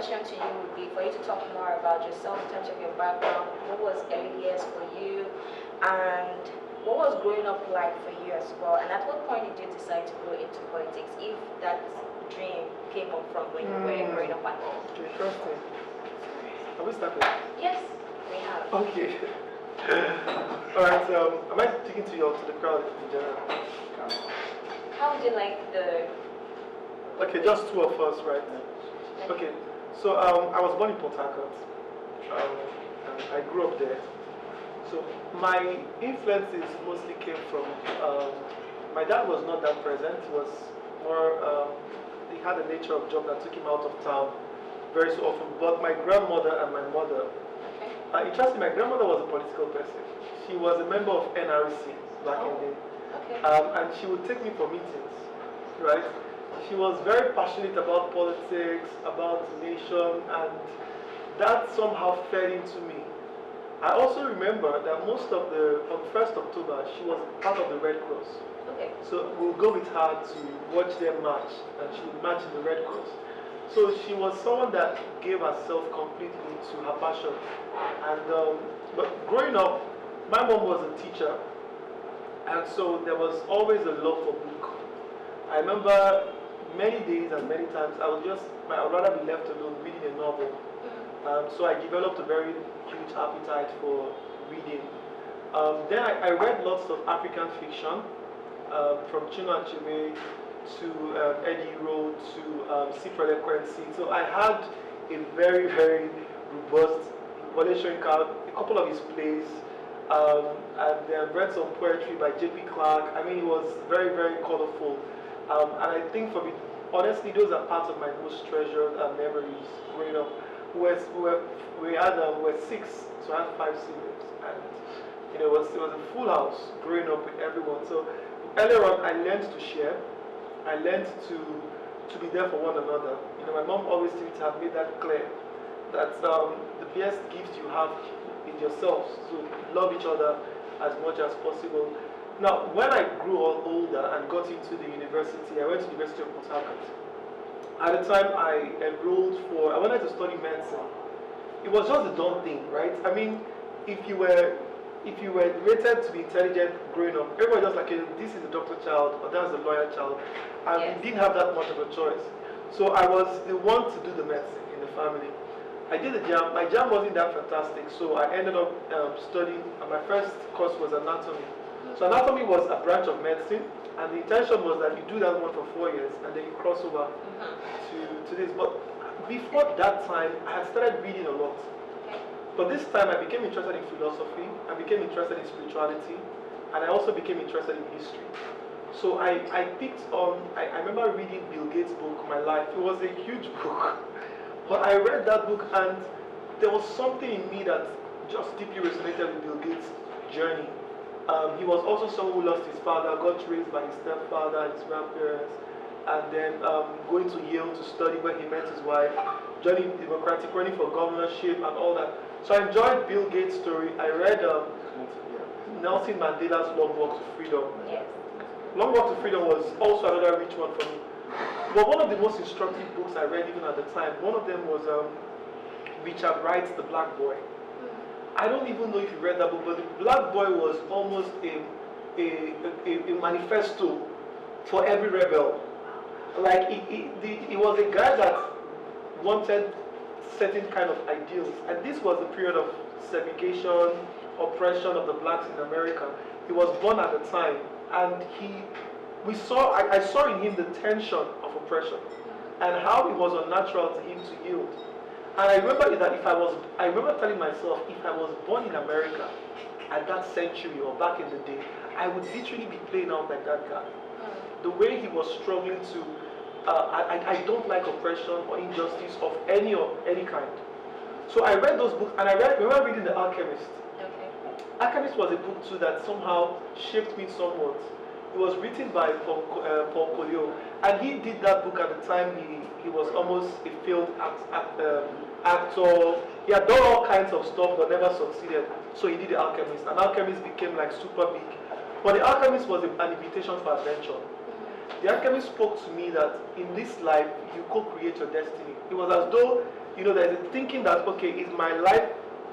question to you would be for you to talk more about yourself in terms of your background. What was early years for you, and what was growing up like for you as well? And at what point did you decide to go into politics, if that dream came up from when you were growing up at all? Interesting. Have we started? Yes, we have. Okay. All right. Am I speaking to the crowd in general? How would you like the? Okay, just two of us right now. Okay. So I was born in Port Harcourt. And I grew up there. So my influences mostly came from. My dad was not that present. He was more. He had a nature of job that took him out of town very so often. But my grandmother and my mother. Interestingly, my grandmother was a political person. She was a member of NRC back in the day. And she would take me for meetings, right? She was very passionate about politics, about the nation, and that somehow fed into me. I also remember that on 1st October, she was part of the Red Cross. So we would go with her to watch them march, and she would march in the Red Cross. So she was someone that gave herself completely to her passion. And but growing up, my mom was a teacher, and so there was always a love for book. I remember many days and many times I would rather be left alone reading a novel. So I developed a very huge appetite for reading. Then I read lots of African fiction, from Chinua Achebe to Eddie Rowe to Cipher Equency. So I had a very, very robust Wole card, a couple of his plays, and then read some poetry by J.P. Clark. I mean, it was very, very colorful. And I think for me, honestly, those are parts of my most treasured memories growing up. We were 6, so I had 5 siblings, and it was a full house growing up with everyone. So earlier on, I learned to share. I learned to be there for one another. My mom always seemed to have made that clear, that the best gift you have is yourselves. So love each other as much as possible. Now, when I grew older and got into the university, I went to the University of Port Harcourt. At the time, I wanted to study medicine. It was just a dumb thing, right? I mean, if you were rated to be intelligent growing up, everybody was like, this is a doctor child or that's a lawyer child. And we didn't have that much of a choice. So I was the one to do the medicine in the family. I did the JAM. My JAM wasn't that fantastic, so I ended up studying, and my first course was anatomy. So anatomy was a branch of medicine, and the intention was that you do that one for 4 years, and then you cross over to this. But before that time, I had started reading a lot. But this time I became interested in philosophy, I became interested in spirituality, and I also became interested in history. So I remember reading Bill Gates' book, My Life. It was a huge book. But I read that book, and there was something in me that just deeply resonated with Bill Gates' journey. He was also someone who lost his father, got raised by his stepfather and his grandparents, and then going to Yale to study where he met his wife, joining Democratic, running for governorship and all that. So I enjoyed Bill Gates' story. I read Nelson Mandela's Long Walk to Freedom. Yes. Long Walk to Freedom was also another rich one for me. But one of the most instructive books I read even at the time, one of them was Richard Wright's The Black Boy. I don't even know if you read that book, but The Black Boy was almost a manifesto for every rebel. Like, he was a guy that wanted certain kind of ideals, and this was the period of segregation, oppression of the blacks in America. He was born at the time, and I saw in him the tension of oppression and how it was unnatural to him to yield. And I remember that I remember telling myself, if I was born in America at that century or back in the day, I would literally be playing out like that guy. The way he was struggling to, I don't like oppression or injustice of any kind. So I read those books, and I remember reading The Alchemist. Alchemist was a book too that somehow shaped me somewhat. It was written by Paul Coelho, and he did that book at the time he was almost a failed actor. He had done all kinds of stuff but never succeeded. So he did The Alchemist, and Alchemist became like super big. But The Alchemist was an invitation for adventure. The Alchemist spoke to me that in this life you co-create your destiny. It was as though there's a thinking that, okay, is my life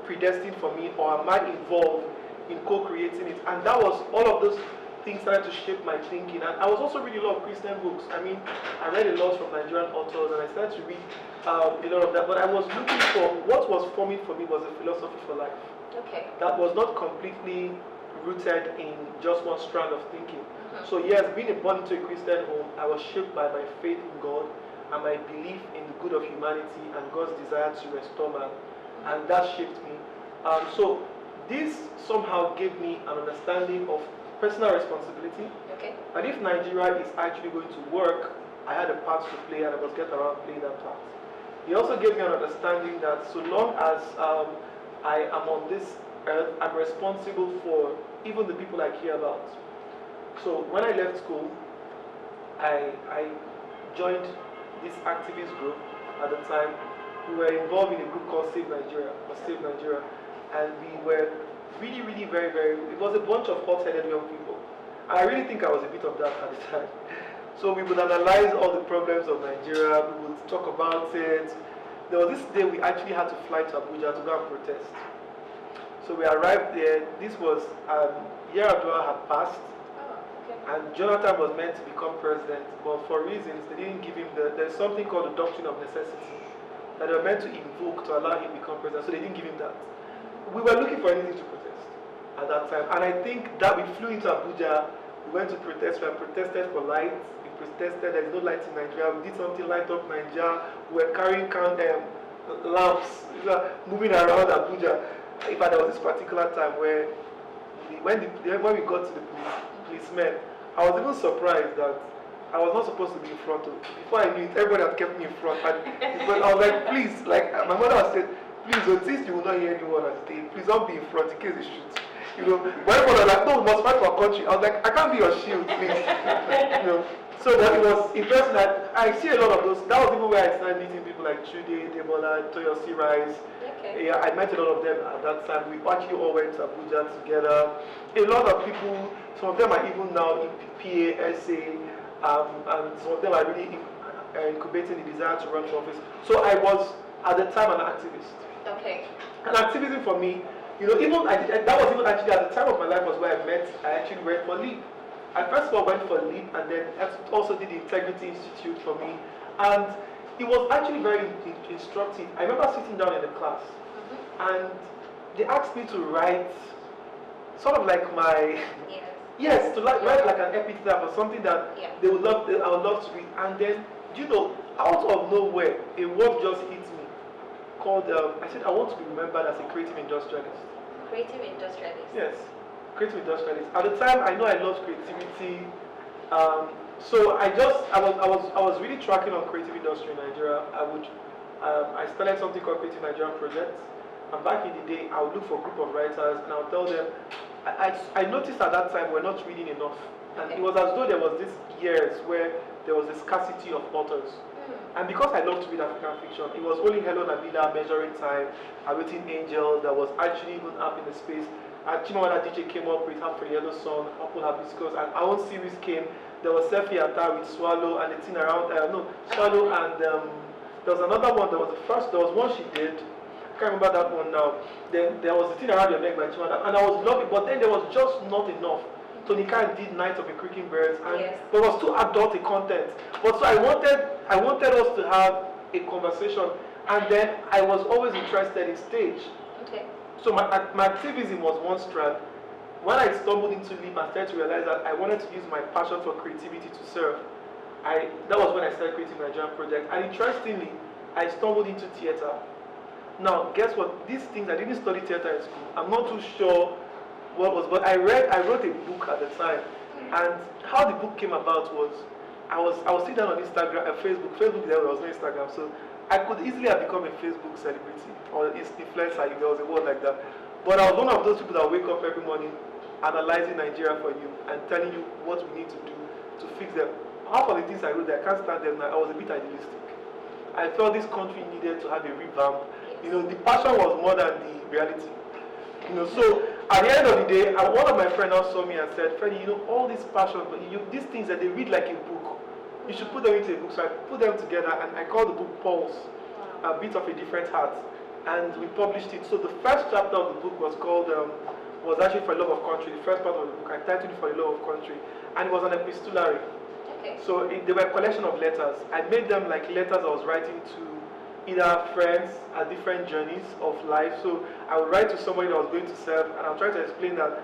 predestined for me, or am I involved in co-creating it? And that was, all of those things started to shape my thinking. And I was also reading a lot of Christian books. I mean, I read a lot from Nigerian authors, and I started to read a lot of that. But I was looking for, what was forming for me was a philosophy for life. Okay. That was not completely rooted in just one strand of thinking. So yes, being born into a Christian home, I was shaped by my faith in God and my belief in the good of humanity and God's desire to restore man. And that shaped me. So this somehow gave me an understanding of personal responsibility. Okay. And if Nigeria is actually going to work, I had a part to play, and I must get around playing that part. It also gave me an understanding that so long as I am on this earth, I'm responsible for even the people I care about. So when I left school, I joined this activist group at the time. We were involved in a group called Save Nigeria, and we were really, really very, very, it was a bunch of hot-headed young people. And I really think I was a bit of that at the time. So we would analyze all the problems of Nigeria, we would talk about it. There was this day we actually had to fly to Abuja to go and protest. So we arrived there. This was Yar'Adua had passed, and Jonathan was meant to become president, but for reasons they didn't give him there's something called the doctrine of necessity that they were meant to invoke to allow him to become president, so they didn't give him that. We were looking for anything to protest at that time, and I think that we flew into Abuja, we went to protest, we protested for light, we protested there is no light in Nigeria, we did something light up Nigeria, we were carrying lamps, moving around Abuja. In fact, there was this particular time where when we got to the policemen, I was even surprised that I was not supposed to be in front of. Before I knew it, everybody had kept me in front. And I was like, please, like my mother had said, please, at least you will not hear anyone on stage. Please don't be in front in case they shoot. When everyone was like, no, we must fight for our country. I was like, I can't be your shield, please. So that it was interesting that I see a lot of those. That was even where I started meeting people like Chude, Debola, Toyosi Rice. Okay. Yeah, I met a lot of them at that time. We actually all went to Abuja together. A lot of people, some of them are even now in PA, SA, and some of them are really incubating the desire to run for office. So I was, at the time, an activist. Okay. And activism for me, that was even actually at the time of my life was where I actually went for LEAP. I first of all went for LEAP, and then also did the Integrity Institute for me. And it was actually very instructive. I remember sitting down in the class, and they asked me to write sort of like my to write like an epitaph or something that I would love to read. And then out of nowhere, a word just hit me called I said I want to be remembered as a creative industrialist. Creative industrialist. Yes, creative industrialist. At the time, I know I loved creativity. So I was really tracking on creative industry in Nigeria. I started something called Creative Nigerian Project. And back in the day, I would look for a group of writers and I would tell them, I noticed at that time we're not reading enough. And it was as though there was this years where there was a scarcity of authors. And because I love to read African fiction, it was only Hello Nabila, Measuring Time, Awaiting Angel that was actually even up in the space. Chimamanda DJ came up with Half for the Yellow Sun, Apple Hibiscus, and our own series came. There was Sefi Atta with Swallow and the thing around, Swallow and there was another one, there was one she did, I can't remember that one now. Then there was the thing around your neck by Chimamanda, and I was loving, but then there was just not enough. Tony Khan did Night of the Creaking Birds, and there was too adult a content. But so I wanted us to have a conversation, and then I was always interested in stage. Okay. So my activism was one strand. When I stumbled into LEAP, I started to realize that I wanted to use my passion for creativity to serve. That was when I started Creative Nigerian Project. And interestingly, I stumbled into theater. Now, guess what? These things, I didn't study theater in school. I'm not too sure what was, but I wrote a book at the time. And how the book came about was, I was sitting down on Instagram, Facebook there was no Instagram, so I could easily have become a Facebook celebrity or influencer if there was a word like that. But I was one of those people that wake up every morning analyzing Nigeria for you and telling you what we need to do to fix them. Half of the things I wrote there, I can't stand them now. I was a bit idealistic. I felt this country needed to have a revamp. The passion was more than the reality. So at the end of the day, one of my friends now saw me and said, Freddie, all this passion, but these things that they read like a book, you should put them into a book. So I put them together and I called the book Pulse. a bit of a different hat, and we published it. So the first chapter of the book was called, was actually For the Love of Country. The first part of the book, I titled it For the Love of Country, and it was an epistolary. Okay. So they were a collection of letters. I made them like letters I was writing to either friends at different journeys of life. So I would write to somebody that was going to serve, and I'm trying to explain that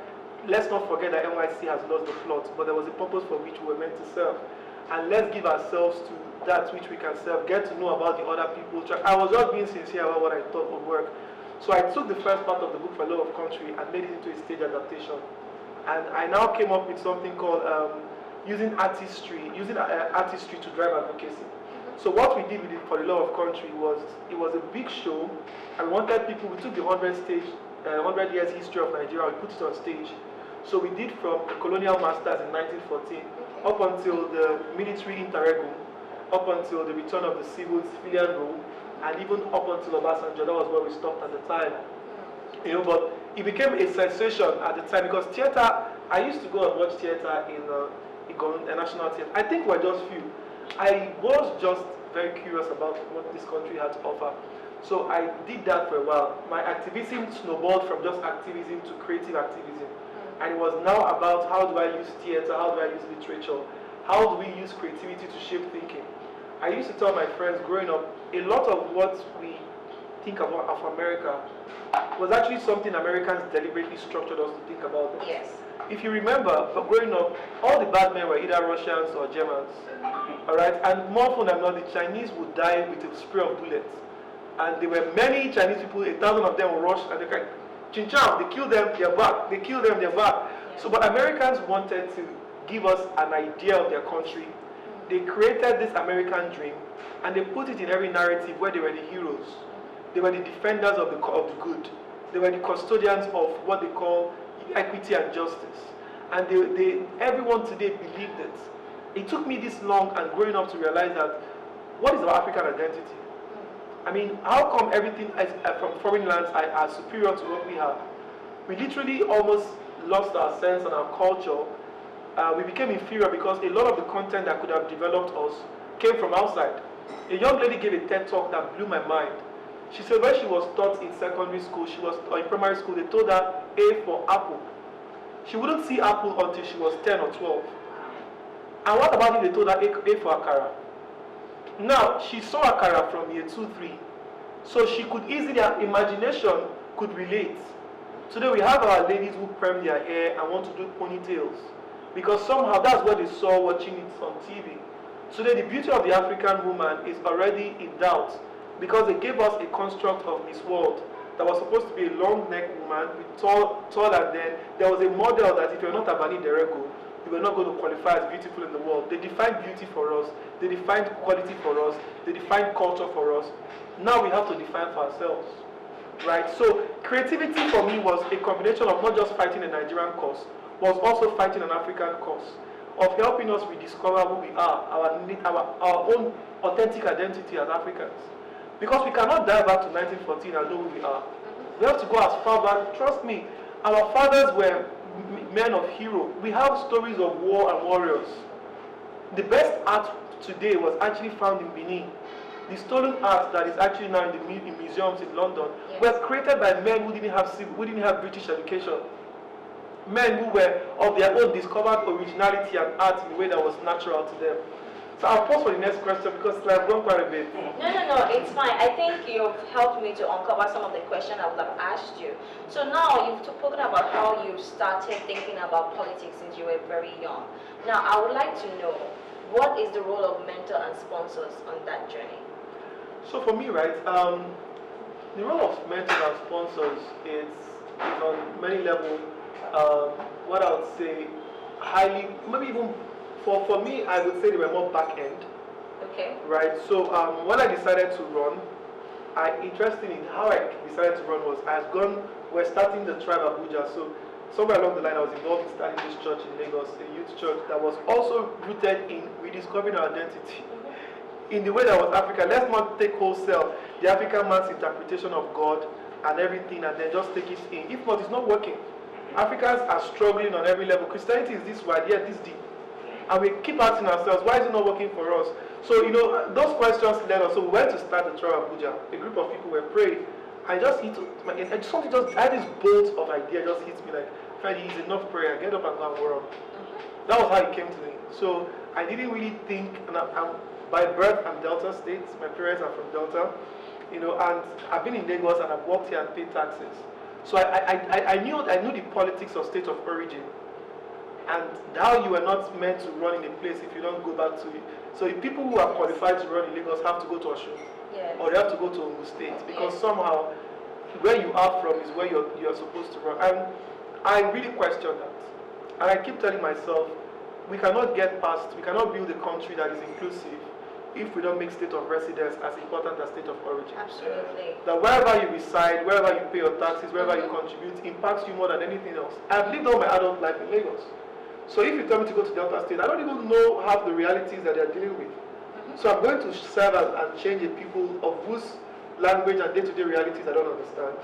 let's not forget that NYC has lost the plot, but there was a purpose for which we were meant to serve. And let's give ourselves to that which we can serve, get to know about the other people. I was just being sincere about what I thought would work. So I took the first part of the book For Love of Country and made it into a stage adaptation. And I now came up with something called using artistry to drive advocacy. So what we did with it For the Love of Country was, it was a big show, and we wanted people, we took the 100 years history of Nigeria, we put it on stage. So we did from the colonial masters in 1914 up until the military interregnum, up until the return of the civilian rule, and even up until Obasanjo. That was where we stopped at the time. You know, but it became a sensation at the time because theater, I used to go and watch theater in the National Theater. I think we're just few. I was just very curious about what this country had to offer. So I did that for a while. My activism snowballed from just activism to creative activism. And it was now about how do I use theater, how do I use literature, how do we use creativity to shape thinking. I used to tell my friends growing up, a lot of what we think about of America was actually something Americans deliberately structured us to think about. Yes. If you remember, growing up, all the bad men were either Russians or Germans. Alright, and more often than not, the Chinese would die with a spray of bullets. And there were many Chinese people, 1,000 of them would rush and they kind Chincham, they kill them, they're back. They kill them, they're back. Yeah. So, but Americans wanted to give us an idea of their country. They created this American dream, and they put it in every narrative where they were the heroes. They were the defenders of the good. They were the custodians of what they call equity and justice. And everyone today believed it. It took me this long and growing up to realize that what is our African identity? I mean, how come everything from foreign lands are superior to what we have? We literally almost lost our sense and our culture. We became inferior because a lot of the content that could have developed us came from outside. A young lady gave a TED talk that blew my mind. She said when she was taught in secondary school, or in primary school, they told her A for apple. She wouldn't see apple until she was 10 or 12. And what about if they told her A for akara? Now, she saw akara from year 2, 3. So she could easily, her imagination could relate. Today we have our ladies who perm their hair and want to do ponytails. Because somehow that's what they saw watching it on TV. Today the beauty of the African woman is already in doubt. Because they gave us a construct of Miss World that was supposed to be a long neck woman, with tall and then there was a model that if you're not Abani Derego, you were not going to qualify as beautiful in the world. They defined beauty for us, they defined quality for us, they defined culture for us. Now we have to define for ourselves. Right? So creativity for me was a combination of not just fighting a Nigerian cause, was also fighting an African cause, of helping us rediscover who we are, our own authentic identity as Africans. Because we cannot dive back to 1914 and know who we are. We have to go as far back. Trust me, our fathers were men of hero. We have stories of war and warriors. The best art today was actually found in Benin. The stolen art that is actually now in museums in London were created by men who didn't have British education. Men who were of their own discovered originality and art in a way that was natural to them. So I'll pause for the next question because I've gone quite a bit. No, it's fine. I think you've helped me to uncover some of the questions I would have asked you. So now you've spoken about how you started thinking about politics since you were very young. Now I would like to know, what is the role of mentor and sponsors on that journey? So for me, right, the role of mentors and sponsors is on many levels, what I would say, highly, maybe even for me, I would say they were more back end. Okay. Right. So when I decided to run, interestingly, how I decided to run was we're starting the tribe Abuja. So somewhere along the line, I was involved in starting this church in Lagos, a youth church that was also rooted in rediscovering our identity. In the way that was African. Let's not take wholesale the African man's interpretation of God and everything and then just take it in. If not, it's not working. Africans are struggling on every level. Christianity is this wide, yet this deep. And we keep asking ourselves, why is it not working for us? So, those questions led us. So we went to start the Trial Abuja. A group of people were praying. I just hit I had this bolt of idea just hit me like, Freddie, it's enough prayer. Get up and go and work. That was how it came to me. So I didn't really think, and I'm by birth, I'm Delta State. My parents are from Delta, and I've been in Lagos and I've worked here and paid taxes. So I knew the politics of state of origin, and how you were not meant to run in a place if you don't go back to it. So the people who are qualified to run in Lagos have to go to Osun, or they have to go to Ogun State, because somehow where you are from is where you're supposed to run. And I really question that, and I keep telling myself, we cannot build a country that is inclusive if we don't make state of residence as important as state of origin. Absolutely. That wherever you reside, wherever you pay your taxes, wherever you contribute, impacts you more than anything else. I've lived all my adult life in Lagos. So if you tell me to go to Delta State, I don't even know half the realities that they're dealing with. So I'm going to serve and change a people of whose language and day-to-day realities I don't understand.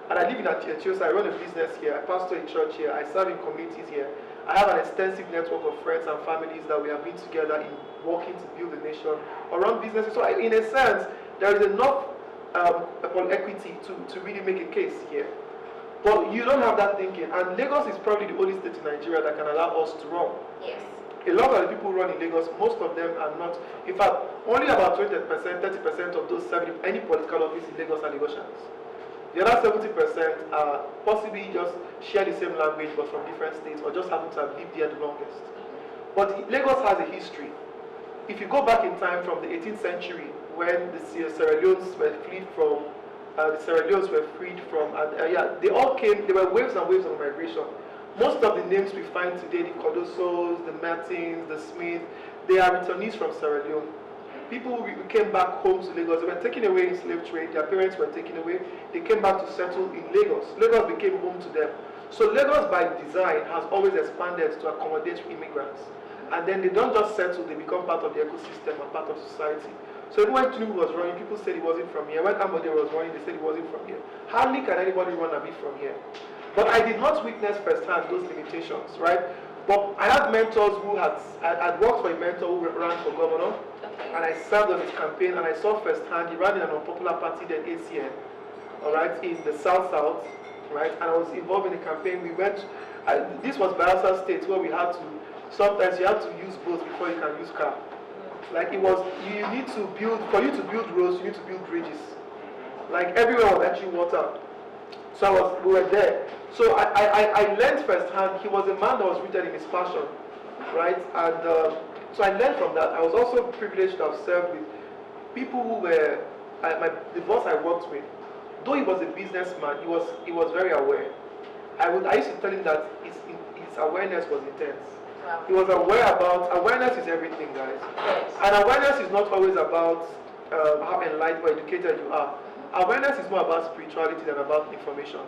And I live in Ethiopia, I run a business here, I pastor a church here, I serve in communities here. I have an extensive network of friends and families that we have been together in working to build a nation around businesses. So in a sense, there is enough upon equity to really make a case here. But you don't have that thinking. And Lagos is probably the only state in Nigeria that can allow us to run. Yes. A lot of the people who run in Lagos, most of them are not. In fact, only about 20%, 30% of those serving any political office in Lagos are Lagosians. The other 70% are possibly just share the same language but from different states, or just happen to have lived there the longest. But Lagos has a history. If you go back in time from the 18th century, when the Sierra Leones were freed from, they all came. There were waves and waves of migration. Most of the names we find today, the Codossos, the Martins, the Smiths, they are returnees from Sierra Leone. People who came back home to Lagos, they were taken away in slave trade, their parents were taken away, they came back to settle in Lagos. Lagos became home to them. So Lagos by design has always expanded to accommodate immigrants. And then they don't just settle, they become part of the ecosystem and part of society. So even when Tinubu was running, people said he wasn't from here. When Ambode was running, they said he wasn't from here. Hardly can anybody run a bit from here. But I did not witness firsthand those limitations, right? But I had mentors who I'd worked for a mentor who ran for governor, and I served on his campaign, and I saw firsthand, he ran in an unpopular party, then ACN, all right, in the South, right, and I was involved in the campaign. This was Bayelsa State, where we had to, sometimes you have to use boats before you can use car. Like it was, you need to build, for you to build roads, you need to build bridges. Like everywhere was actually water. So we were there. So I learned firsthand, he was a man that was rooted in his passion, right? And so I learned from that. I was also privileged to have served with people who were, the boss I worked with, though he was a businessman, he was very aware. I used to tell him that his awareness was intense. Wow. He was aware about, awareness is everything, guys. Yes. And awareness is not always about how enlightened or educated you are. Awareness is more about spirituality than about information.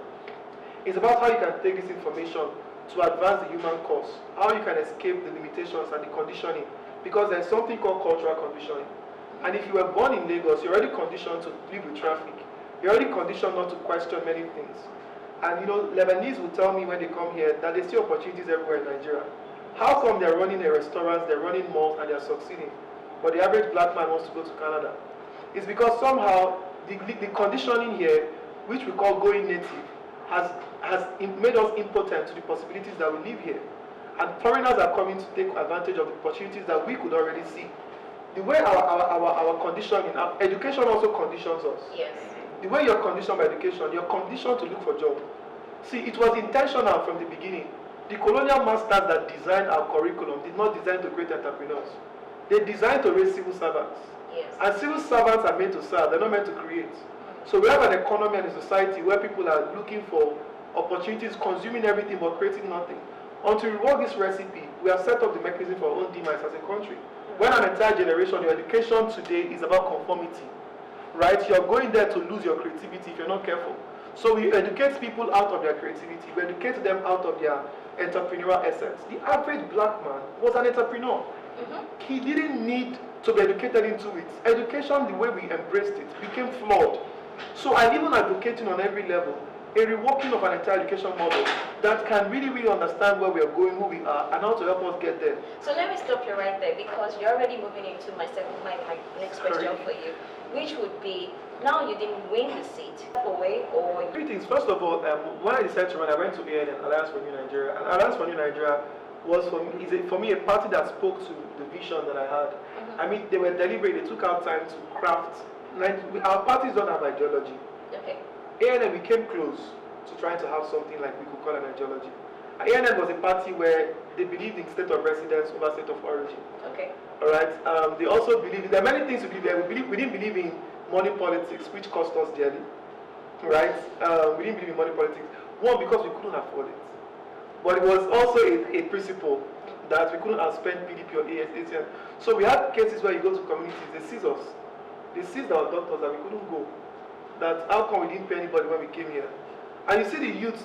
It's about how you can take this information to advance the human cause, how you can escape the limitations and the conditioning, because there's something called cultural conditioning. And if you were born in Lagos, you're already conditioned to live with traffic. You're already conditioned not to question many things. And Lebanese will tell me when they come here that they see opportunities everywhere in Nigeria. How come they're running a restaurants, they're running malls, and they're succeeding, but the average black man wants to go to Canada? It's because somehow the conditioning here, which we call going native, has made us impotent to the possibilities that we live here. And foreigners are coming to take advantage of the opportunities that we could already see. The way our conditioning, our education also conditions us. Yes. The way you're conditioned by education, you're conditioned to look for jobs. See, it was intentional from the beginning. The colonial masters that designed our curriculum did not design to create entrepreneurs. They designed to raise civil servants. Yes. And civil servants are meant to serve, they're not meant to create. So we have an economy and a society where people are looking for opportunities, consuming everything but creating nothing. Until we work this recipe, we have set up the mechanism for our own demise as a country. When an entire generation, your education today is about conformity, right? You're going there to lose your creativity if you're not careful. So we educate people out of their creativity, we educate them out of their entrepreneurial essence. The average black man was an entrepreneur. He didn't need to be educated into it. Education, the way we embraced it, became flawed. So I'm even advocating on every level a reworking of an entire education model that can really, really understand where we are going, who we are, and how to help us get there. So let me stop you right there, because you're already moving into my next question for you, which would be, now you didn't win the seat, away or... Three things. First of all, when I decided to run, I went to ANN, Alliance for New Nigeria, and Alliance for New Nigeria was for me a party that spoke to the vision that I had. I mean, they were deliberate. They took out time to craft. Our parties don't have ideology. Okay. ANN, we came close to trying to have something like we could call an ideology. ANN was a party where they believed in state of residence over state of origin. Okay. All right. They also believe there are many things we believe there. We didn't believe in money politics, which cost us dearly. Right. We didn't believe in money politics. One, because we couldn't afford it. But it was also a principle that we couldn't outspend PDP or ASATM. So we had cases where you go to communities, they seize us. They seized our doctors that we couldn't go. That how come we didn't pay anybody when we came here? And you see the youth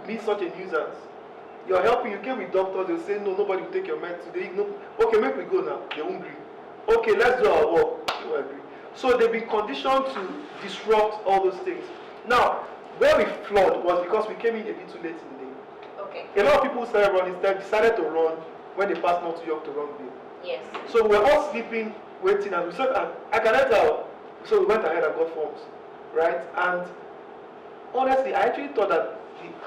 be such a nuisance. You're helping, you came with doctors, they'll say, no, nobody will take your meds today. No. Okay, make we go now. They won't agree. Okay, let's do our work. They won't agree. So they've been conditioned to disrupt all those things. Now, where we flawed was because we came in a bit too late in the day. Okay. A lot of people started running, decided to run when they passed not too young to run bill. Yes. So we were all sleeping, waiting, and we said, I can enter out. So we went ahead and got forms, right? And honestly, I actually thought that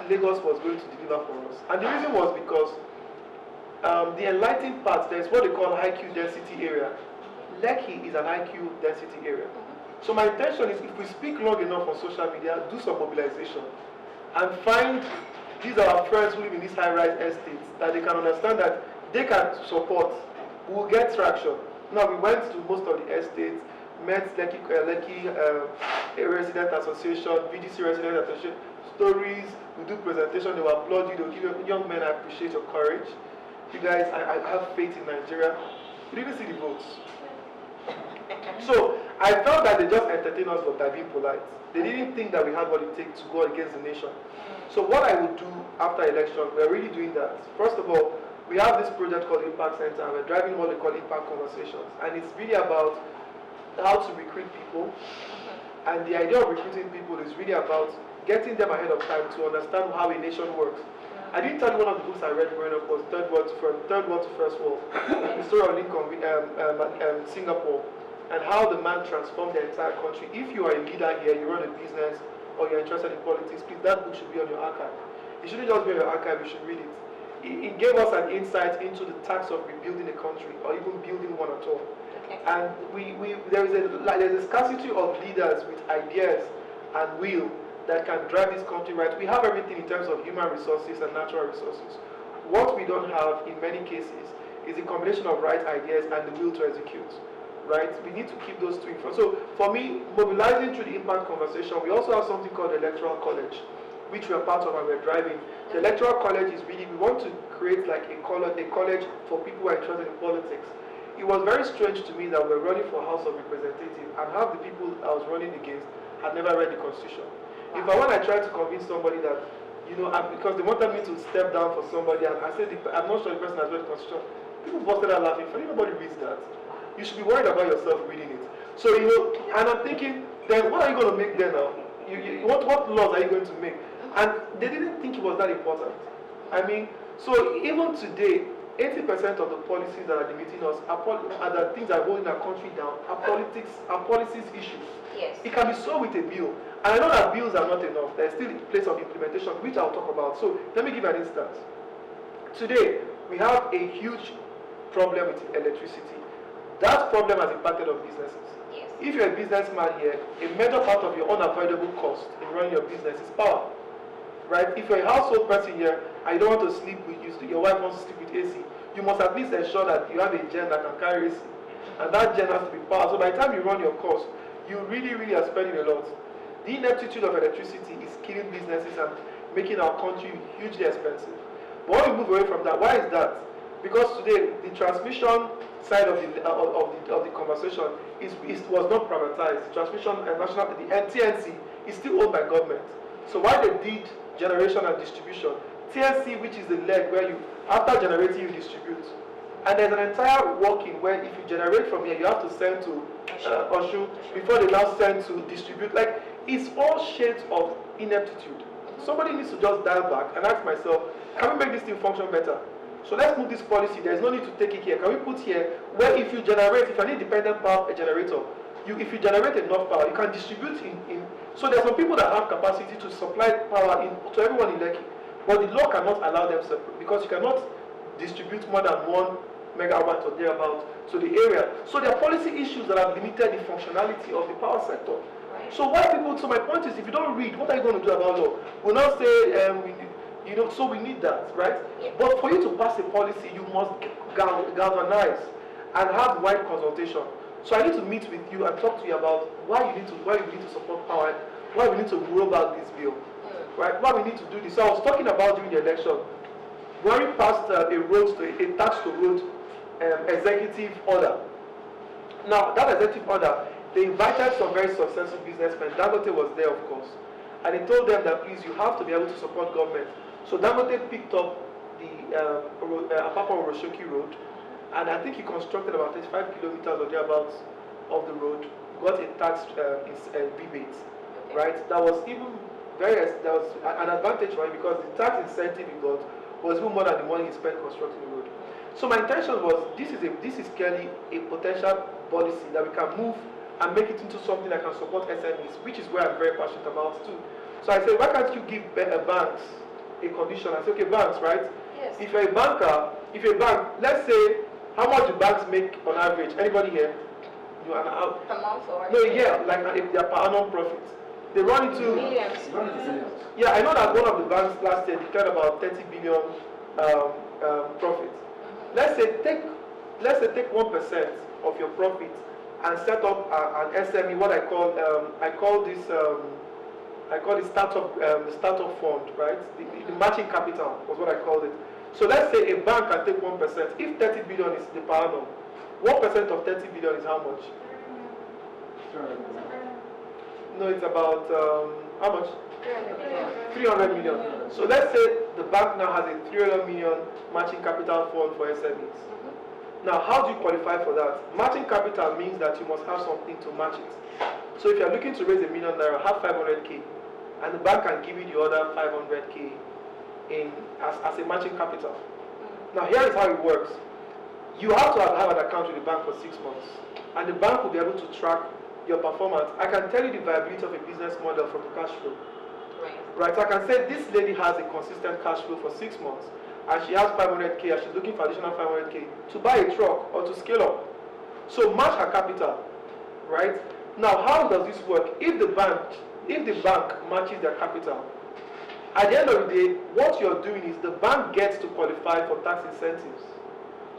Lagos was going to deliver for us. And the reason was because the enlightened part, there is what they call IQ density area. Lekki is an IQ density area. So my intention is, if we speak long enough on social media, do some mobilization, and find these are our friends who live in these high-rise estates, that they can understand that they can support, we will get traction. Now we went to most of the estates, met Lekki Resident Association, VDC Resident Association, stories, we do presentation, they will applaud you, they will give you, young men, I appreciate your courage. You guys, I have faith in Nigeria. We didn't see the votes. So I felt that they just entertained us by being polite. They didn't think that we had what it takes to go against the nation. So what I would do after election, we're really doing that. First of all, we have this project called Impact Center, and we're driving what we call Impact Conversations. And it's really about how to recruit people. And the idea of recruiting people is really about getting them ahead of time to understand how a nation works. I didn't tell you one of the books I read growing up was Third World to First World, the story of Lincoln, Singapore, and how the man transformed the entire country. If you are a leader here, you run a business, or you're interested in politics, please, that book should be on your archive. It shouldn't just be on your archive, you should read it. It gave us an insight into the task of rebuilding a country, or even building one at all. Okay. And there's a scarcity of leaders with ideas and will that can drive this country right. We have everything in terms of human resources and natural resources. What we don't have in many cases is a combination of right ideas and the will to execute. Right? We need to keep those two in front. So for me, mobilizing through the impact conversation, we also have something called the Electoral College, which we are part of and we're driving. The Electoral College is really, we want to create like a college for people who are interested in politics. It was very strange to me that we're running for House of Representatives and half the people I was running against had never read the Constitution. When I tried to convince somebody that, because they wanted me to step down for somebody, and I said, I'm not sure the person has read the Constitution, people busted out laughing. Nobody reads that. You should be worried about yourself reading it. So, and I'm thinking, then what are you going to make then now? What laws are you going to make? And they didn't think it was that important. I mean, so even today, 80% of the policies that are limiting us are the things that are holding our country down, are policies issues. Yes. It can be so with a bill. And I know that bills are not enough. There's still a place of implementation, which I'll talk about. So let me give an instance. Today, we have a huge problem with electricity. That problem has impacted on businesses. Yes. If you're a businessman here, a major part of your unavoidable cost in running your business is power. Right? If you're a household person here, and you don't want to sleep with you, your wife wants to sleep with AC, you must at least ensure that you have a gen that can carry AC. And that gen has to be powered. So by the time you run your course, you really, really are spending a lot. The ineptitude of electricity is killing businesses and making our country hugely expensive. But when we move away from that, why is that? Because today, the transmission side of the conversation was not privatized. The transmission and the TNC is still owned by government. So while they did generation and distribution, TNC, which is the leg where you, after generating, you distribute. And there's an entire working where if you generate from here, you have to send to Oshu before they now send to distribute. Like, it's all shades of ineptitude. Somebody needs to just dial back and ask myself, can we make this thing function better? So let's move this policy. There's no need to take it here. Can we put here where if you generate, if you're an independent power generator, if you generate enough power, you can distribute in. So there's some people that have capacity to supply power to everyone in Lekki, but the law cannot allow them separate because you cannot distribute more than 1 megawatt or thereabout to the area. So there are policy issues that have limited the functionality of the power sector. Right. So why people? So my point is, if you don't read, what are you going to do about law? We'll not say so we need that, right? Yeah. But for you to pass a policy, you must galvanize and have wide consultation. So I need to meet with you and talk to you about why you need to support power, why we need to roll back this bill, right? Why we need to do this. So I was talking about during the election, when we passed a tax to road executive order. Now that executive order, they invited some very successful businessmen. Dangote was there, of course, and they told them that please, you have to be able to support government. So Dangote picked up the Apapa Oroshoki Road, and I think he constructed about 35 kilometers or thereabouts of the road, got a tax rebate, right? That was even that was an advantage for him because the tax incentive he got was even more than the money he spent constructing the road. So my intention was, this is clearly a potential policy that we can move and make it into something that can support SMEs, which is where I'm very passionate about too. So I said, why can't you give banks a condition? I said, okay, banks, right? Yes. If you're a banker, let's say, how much do banks make on average? Anybody here? Per month or? No, yeah, like if they're per annum profit. They run into millions. Yeah, I know that one of the banks last year declared about 30 billion profit. Let's say take 1% of your profit and set up an SME. What I call the startup fund, right? The matching capital was what I called it. So let's say a bank can take 1%. If 30 billion is the per annum, 1% of 30 billion is how much? No, it's about how much? 300 million. So let's say the bank now has a 300 million matching capital fund for SMEs. Now, how do you qualify for that? Matching capital means that you must have something to match it. So if you're looking to raise ₦1 million, have 500k, and the bank can give you the other 500k as a matching capital. Now, here is how it works. You have to have an account with the bank for 6 months, and the bank will be able to track your performance. I can tell you the viability of a business model from the cash flow. Right, so I can say this lady has a consistent cash flow for 6 months, and she has 500k, and she's looking for additional 500k to buy a truck or to scale up. So match her capital, right? Now, how does this work? If the bank matches their capital, at the end of the day, what you're doing is the bank gets to qualify for tax incentives.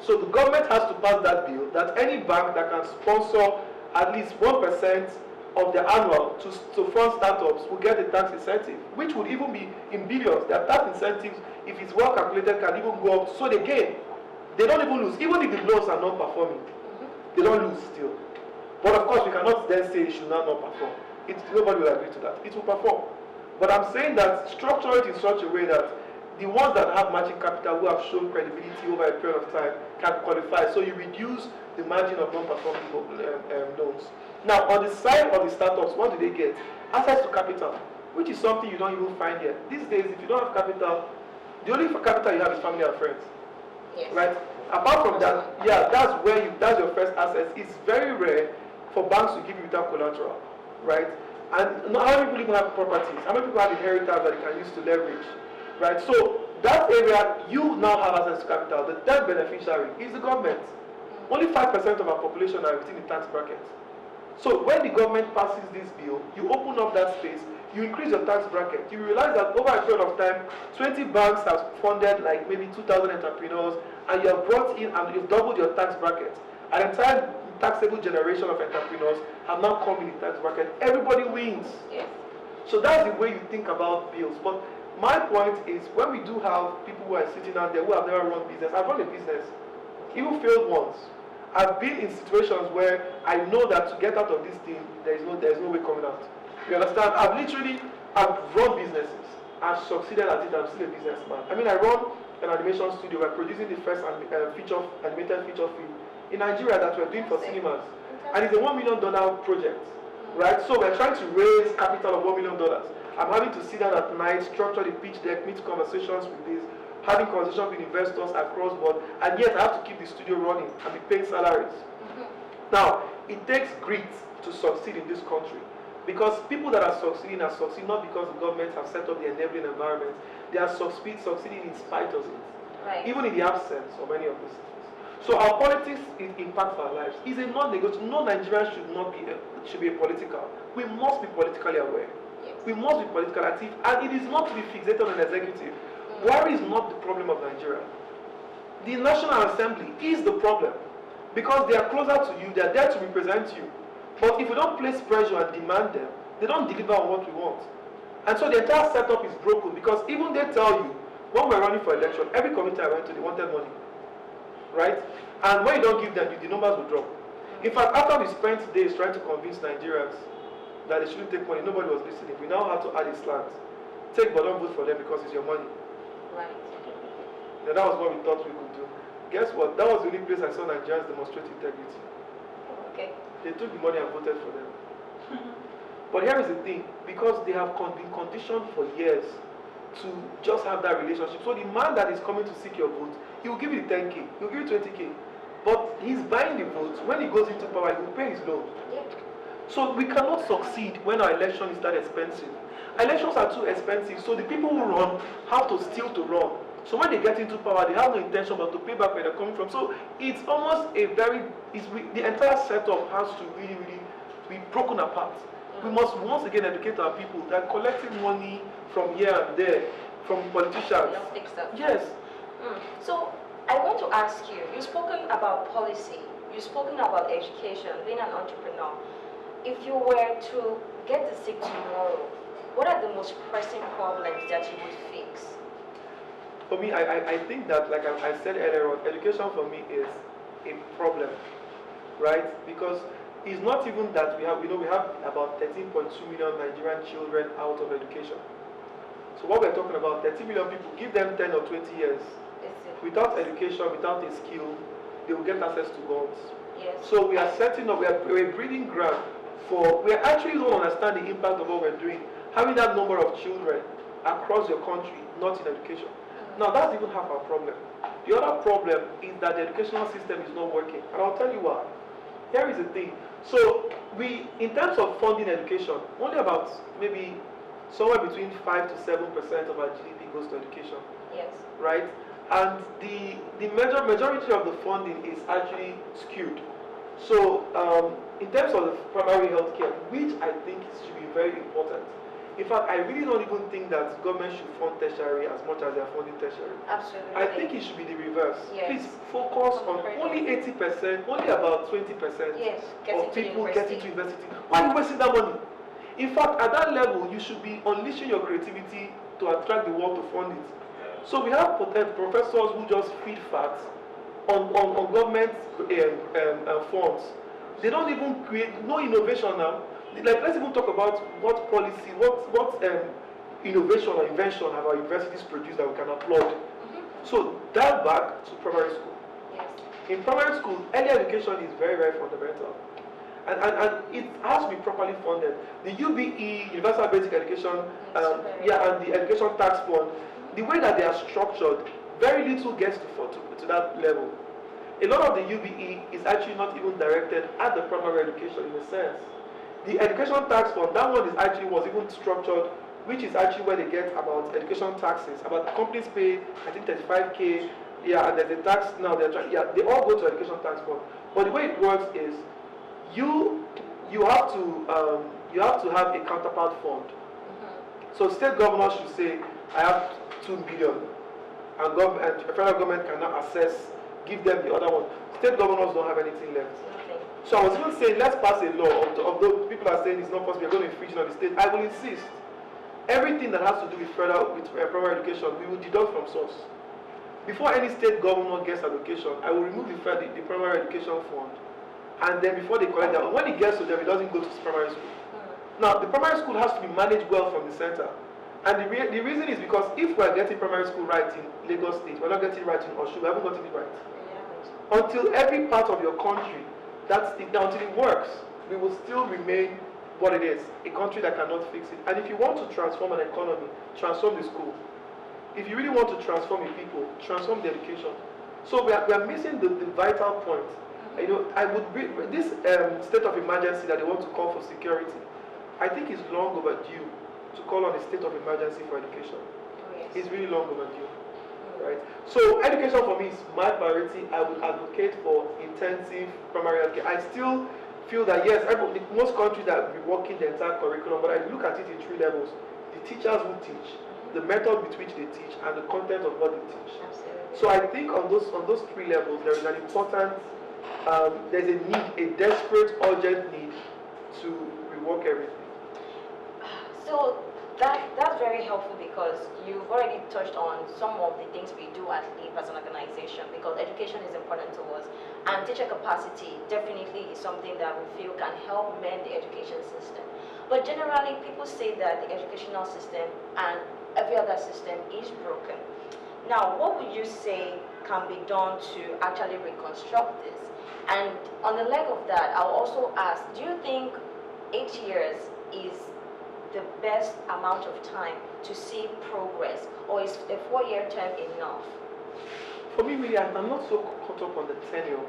So the government has to pass that bill that any bank that can sponsor at least 1% of the annual to fund startups will get a tax incentive, which would even be in billions. Their tax incentives, if it's well calculated, can even go up. So they gain. They don't even lose. Even if the loans are not performing, they don't lose still. But of course, we cannot then say it should not perform. Nobody will agree to that. It will perform. But I'm saying that structure it in such a way that the ones that have matching capital who have shown credibility over a period of time can qualify. So you reduce the margin of non-performing loans. Now, on the side of the startups, what do they get? Access to capital, which is something you don't even find here. These days, if you don't have capital, the only capital you have is family and friends. Yes. Right? Apart from that, yeah, that's your first asset. It's very rare for banks to give you without collateral, right? And not how many people even have properties? How many people have inheritance that they can use to leverage, right? So that area, you now have access to capital. The third beneficiary is the government. Only 5% of our population are within the tax bracket. So when the government passes this bill, you open up that space, you increase your tax bracket. You realize that over a period of time, 20 banks have funded like maybe 2,000 entrepreneurs, and you have brought in and you've doubled your tax bracket. An entire taxable generation of entrepreneurs have now come in the tax bracket. Everybody wins. Yes. So that's the way you think about bills. But my point is, when we do have people who are sitting out there who have never run business, I've run a business, even failed once. I've been in situations where I know that to get out of this thing, there is no way coming out. You understand? I've run businesses. I've succeeded at it. I'm still a businessman. I mean, I run an animation studio. We're producing the first animated feature film in Nigeria that we're doing for cinemas. And it's a $1 million project. right? So we're trying to raise capital of $1 million. I'm having to sit down at night, structure the pitch deck, meet conversations with this, having conversations with investors across board, and yet I have to keep the studio running and be paying salaries. Now, it takes grit to succeed in this country, because people that are succeeding not because the government have set up the enabling environment. They are succeeding in spite of it, Right. even in the absence of any of these things. So our politics impact our lives. Is a non-negotiable. No Nigerian should be political. We must be politically aware. Yes. We must be politically active, and it is not to be fixated on an executive. Buhari is not the problem of Nigeria. The National Assembly is the problem, because they are closer to you. They are there to represent you. But if we don't place pressure and demand them, they don't deliver on what we want. And so the entire setup is broken, because even they tell you, when we're running for election, every committee I went to, they wanted money. Right? And when you don't give them, the numbers will drop. In fact, after we spent days trying to convince Nigerians that they shouldn't take money, nobody was listening. We now have to add a slant. Take, but don't vote for them because it's your money. Right. Now, that was what we thought we could do. Guess what? That was the only place I saw Nigerians demonstrate integrity. Okay. They took the money and voted for them. But here is the thing, because they have been conditioned for years to just have that relationship. So the man that is coming to seek your vote, he will give you 10K, he will give you 20K. But he's buying the votes. When he goes into power, he will pay his loan. Yeah. So we cannot succeed when our election is that expensive. Elections are too expensive, so the people who run have to steal to run. So when they get into power, they have no intention but to pay back where they're coming from. So it's almost the entire setup has to really be broken apart. We must once again educate our people that collecting money from here and there, from politicians. Yes. So I want to ask you, you've spoken about policy, you've spoken about education, being an entrepreneur. If you were to get the seat tomorrow, what are the most pressing problems that you would fix? For me, I think that, like I said earlier on, education for me is a problem, right? Because it's not even that we have about 13.2 million Nigerian children out of education. So what we're talking about, 30 million people, give them 10 or 20 years. Without education, without a skill, they will get access to guns. Yes. So we are setting up, we're breeding ground we actually don't understand the impact of what we're doing. Having that number of children across your country, not in education. Now that's even half our problem. The other problem is that the educational system is not working. And I'll tell you why. Here is the thing. So in terms of funding education, only about maybe somewhere between 5 to 7% of our GDP goes to education. Yes. Right? And the majority of the funding is actually skewed. So in terms of the primary health care, which I think should be very important. In fact, I really don't even think that government should fund tertiary as much as they are funding tertiary. Absolutely. I think it should be the reverse. Yes. Please focus on only 80%, only about 20% yes. of people getting to university. Why are you wasting that money? In fact, at that level, you should be unleashing your creativity to attract the world to fund it. So we have professors who just feed facts on government funds. They don't even create no innovation now. Like, let's even talk about what policy, what innovation or invention have our universities produced that we can applaud. So dial back to primary school. Yes. In primary school, early education is very, very fundamental. And it has to be properly funded. The UBE, Universal Basic Education, and the Education Tax Fund, the way that they are structured, very little gets to that level. A lot of the UBE is actually not even directed at the primary education in a sense. The Education Tax Fund, that one was even structured, which is actually where they get about education taxes. About companies pay, I think 35K, and there's a tax now. They all go to Education Tax Fund. But the way it works is, you have to have a counterpart fund. So state governors should say, I have 2 billion, and federal government cannot give them the other one. State governors don't have anything left. So I was even saying, let's pass a law. Although people are saying it's not possible, we're going to infringe on the state. I will insist. Everything that has to do with primary education, we will deduct from source. Before any state governor gets allocation, I will remove the primary education fund. And then before they collect that, when it gets to them, it doesn't go to primary school. Now, the primary school has to be managed well from the center. And the reason is because if we're getting primary school right in Lagos State, we're not getting it right in Osun, we haven't gotten it right. Until every part of your country, until it works, we will still remain what it is, a country that cannot fix it. And if you want to transform an economy, transform the school. If you really want to transform the people, transform the education. So we are missing the vital point. You know, I would this state of emergency that they want to call for security, I think is long overdue to call on a state of emergency for education. Oh, yes. It's really long overdue, right? So education for me is my priority. I would advocate for intensive primary health care. I still feel that yes, most countries that will be working the entire curriculum, but I look at it in 3 levels: the teachers who teach, the method with which they teach, and the content of what they teach. Absolutely. So I think on those 3 levels, there is an important, there's a need, a desperate, urgent need to rework everything. So that's very helpful because you've already touched on some of the things we do at LEAP as an organization, because education is important to us, and teacher capacity definitely is something that we feel can help mend the education system. But generally, people say that the educational system and every other system is broken. Now, what would you say can be done to actually reconstruct this? And on the leg of that, I'll also ask, do you think 8 years is the best amount of time to see progress, or is a 4-year term enough? For me, really, I'm not so caught up on the tenure.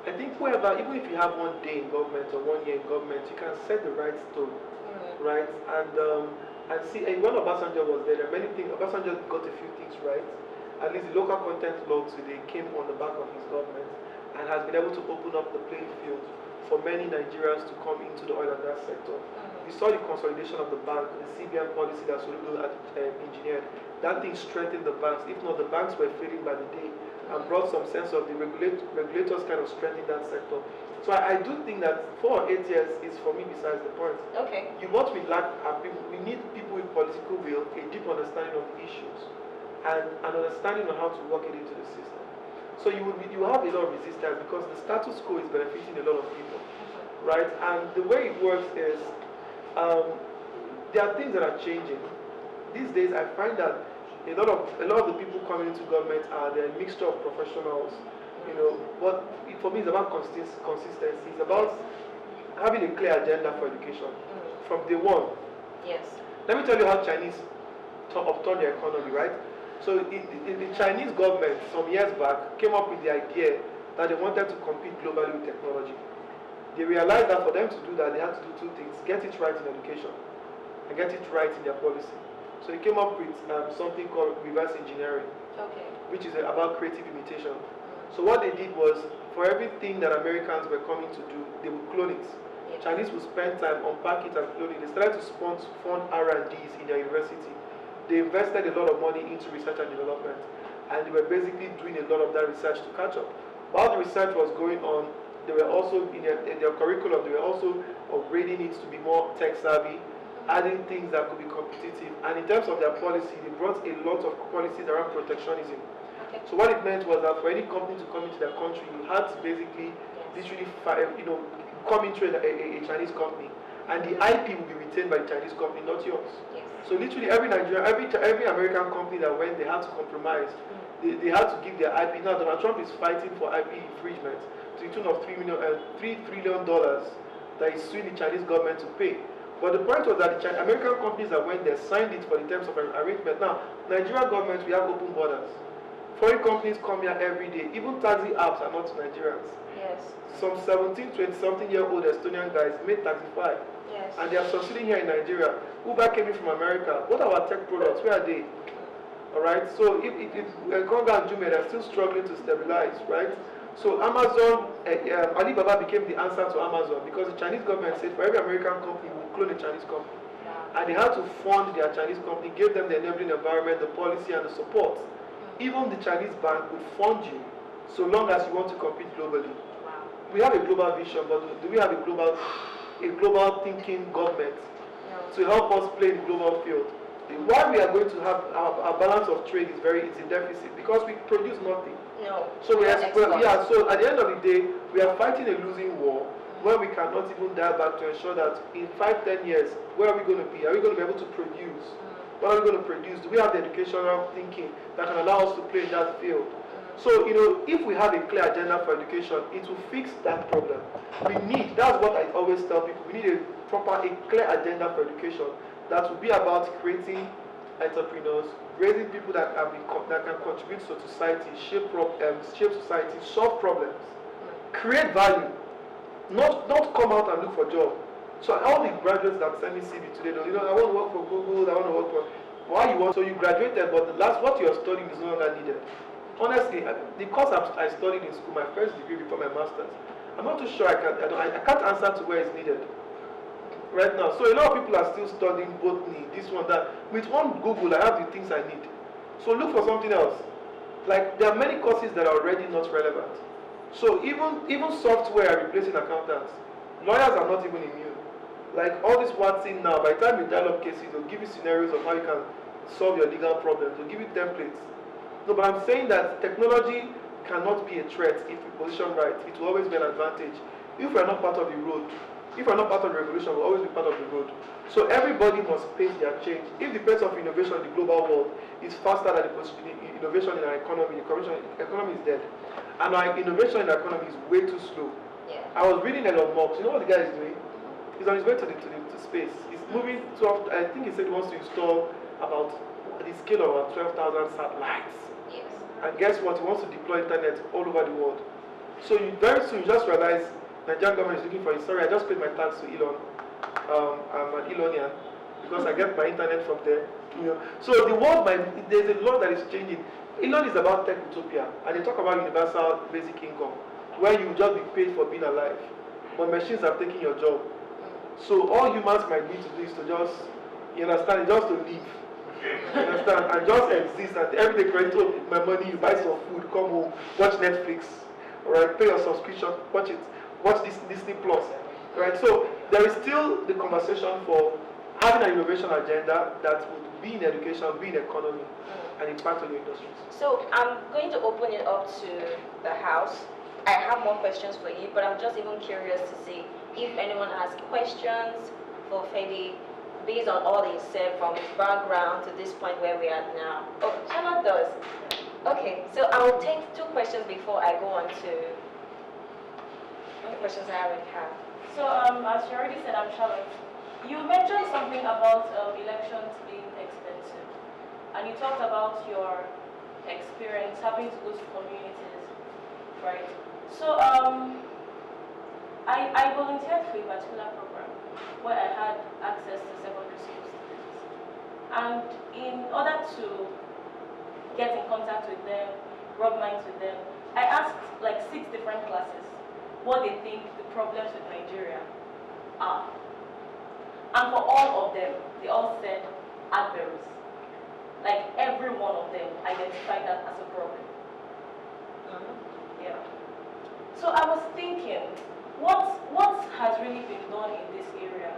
I think whoever, even if you have 1 day in government or 1 year in government, you can set the right tone, right? And see, when Obasanjo was there, many things, Obasanjo got a few things right. At least the local content law today came on the back of his government and has been able to open up the playing field for many Nigerians to come into the oil and gas sector. We saw the consolidation of the bank, the CBN policy that Soludo had engineered. That thing strengthened the banks. If not, the banks were failing by the day, and brought some sense of the regulators kind of strengthening that sector. So I do think that 4 or 8 years is, for me, besides the point. Okay. What we lack are people. We need people with political will, a deep understanding of the issues, and an understanding of how to work it into the system. So you have a lot of resistance because the status quo is benefiting a lot of people, right? And the way it works is there are things that are changing. These days, I find that a lot of the people coming into government are a mixture of professionals. You know, what for me is about consistency. It's about having a clear agenda for education from day one. Yes. Let me tell you how Chinese upturned their economy, right? So the Chinese government some years back came up with the idea that they wanted to compete globally with technology. They realized that for them to do that, they had to do 2 things: get it right in education and get it right in their policy. So they came up with something called reverse engineering, which is about creative imitation. So what they did was, for everything that Americans were coming to do, they would clone it. Yes. Chinese would spend time, unpack it and clone it. They started to fund R&Ds in their university. They invested a lot of money into research and development, and they were basically doing a lot of that research to catch up. While the research was going on, they were also, in their curriculum, they were also upgrading it to be more tech savvy, adding things that could be competitive. And in terms of their policy, they brought a lot of policies around protectionism. So what it meant was that for any company to come into their country, you had to basically literally come into a Chinese company, and the IP will be retained by the Chinese company, not yours. Yes. So literally every Nigerian, every American company that went, they had to compromise. They had to give their IP. Now Donald Trump is fighting for IP infringement to the tune of $3 trillion that is suing the Chinese government to pay. But the point was that the American companies that went there signed it for the terms of arrangement. Now, Nigerian government, we have open borders. Foreign companies come here every day. Even taxi apps are not Nigerians. Yes. Some 17, 20-something-year-old Estonian guys made Taxify. Yes. And they are succeeding here in Nigeria. Uber came in from America. What are our tech products? Where are they? Alright, so if Konga and Jume are still struggling to stabilize, right? So Amazon, Alibaba became the answer to Amazon because the Chinese government said for every American company, we will clone a Chinese company. Yeah. And they had to fund their Chinese company, gave them the enabling environment, the policy and the support. Even the Chinese bank would fund you so long as you want to compete globally. Wow. We have a global vision, but do we have a global thinking government to help us play in the global field? Why we are going to have our balance of trade is in deficit because we produce nothing. No. So so at the end of the day, we are fighting a losing war where we cannot even dial back to ensure that in 5-10 years, where are we going to be? Are we going to be able to produce? What are we going to produce? Do we have the educational thinking that can allow us to play in that field? So, if we have a clear agenda for education, it will fix that problem. That's what I always tell people, we need a clear agenda for education that will be about creating entrepreneurs, raising people that can contribute to society, shape society, solve problems, create value, not come out and look for job. So all the graduates that send me CV today, I want to work for Google, I want to work for why you want. So you graduated, but what you are studying is no longer needed. Honestly, the course I studied in school, my first degree before my master's, I'm not too sure I can't answer to where it's needed right now. So a lot of people are still studying botany, this one, that. With one Google, I have the things I need. So look for something else. Like there are many courses that are already not relevant. So even software are replacing accountants. Lawyers are not even immune. Like all this Watson now, by the time you dial up cases, they'll give you scenarios of how you can solve your legal problems. They'll give you templates. No, but I'm saying that technology cannot be a threat if we position right. It will always be an advantage. If we're not part of the road, if we're not part of the revolution, we'll always be part of the road. So everybody must pace their change. If the pace of innovation in the global world is faster than the innovation in our economy, the economy is dead. And our innovation in the economy is way too slow. Yeah. I was reading Elon Musk. You know what the guy is doing? He's on his way to space. He's moving 12, I think he said he wants to install about the scale of about 12,000 satellites. Yes. And guess what? He wants to deploy internet all over the world. So very soon you just realize Nigerian government is looking for it. Sorry, I just paid my tax to Elon. I'm an Elonian because I get my internet from there. So the world, there's a lot that is changing. Elon is about tech utopia, and they talk about universal basic income, where you just be paid for being alive, but machines are taking your job. So all humans might need to do is to just, just to live. You understand? And just exist, and every day credit my money, you buy some food, come home, watch Netflix, alright, pay your subscription, watch this Disney Plus. Right? So there is still the conversation for having an innovation agenda that would be in education, be in economy, and impact on your industries. So I'm going to open it up to the house. I have more questions for you, but I'm just even curious to see if anyone has questions for Fede based on all he said from his background to this point where we are now. Oh, Charlotte does. Okay, so I'll take 2 questions before I go on to the questions I already have. So, as you already said, I'm Charlotte. You mentioned something about elections being expensive, and you talked about your experience having to go to communities, right? So, I volunteered for a particular program where I had access to secondary school students, and in order to get in contact with them, rub minds with them, I asked like 6 different classes what they think the problems with Nigeria are. And for all of them, they all said adverbs. Like every one of them identified that as a problem. Yeah. So I was thinking, what has really been done in this area?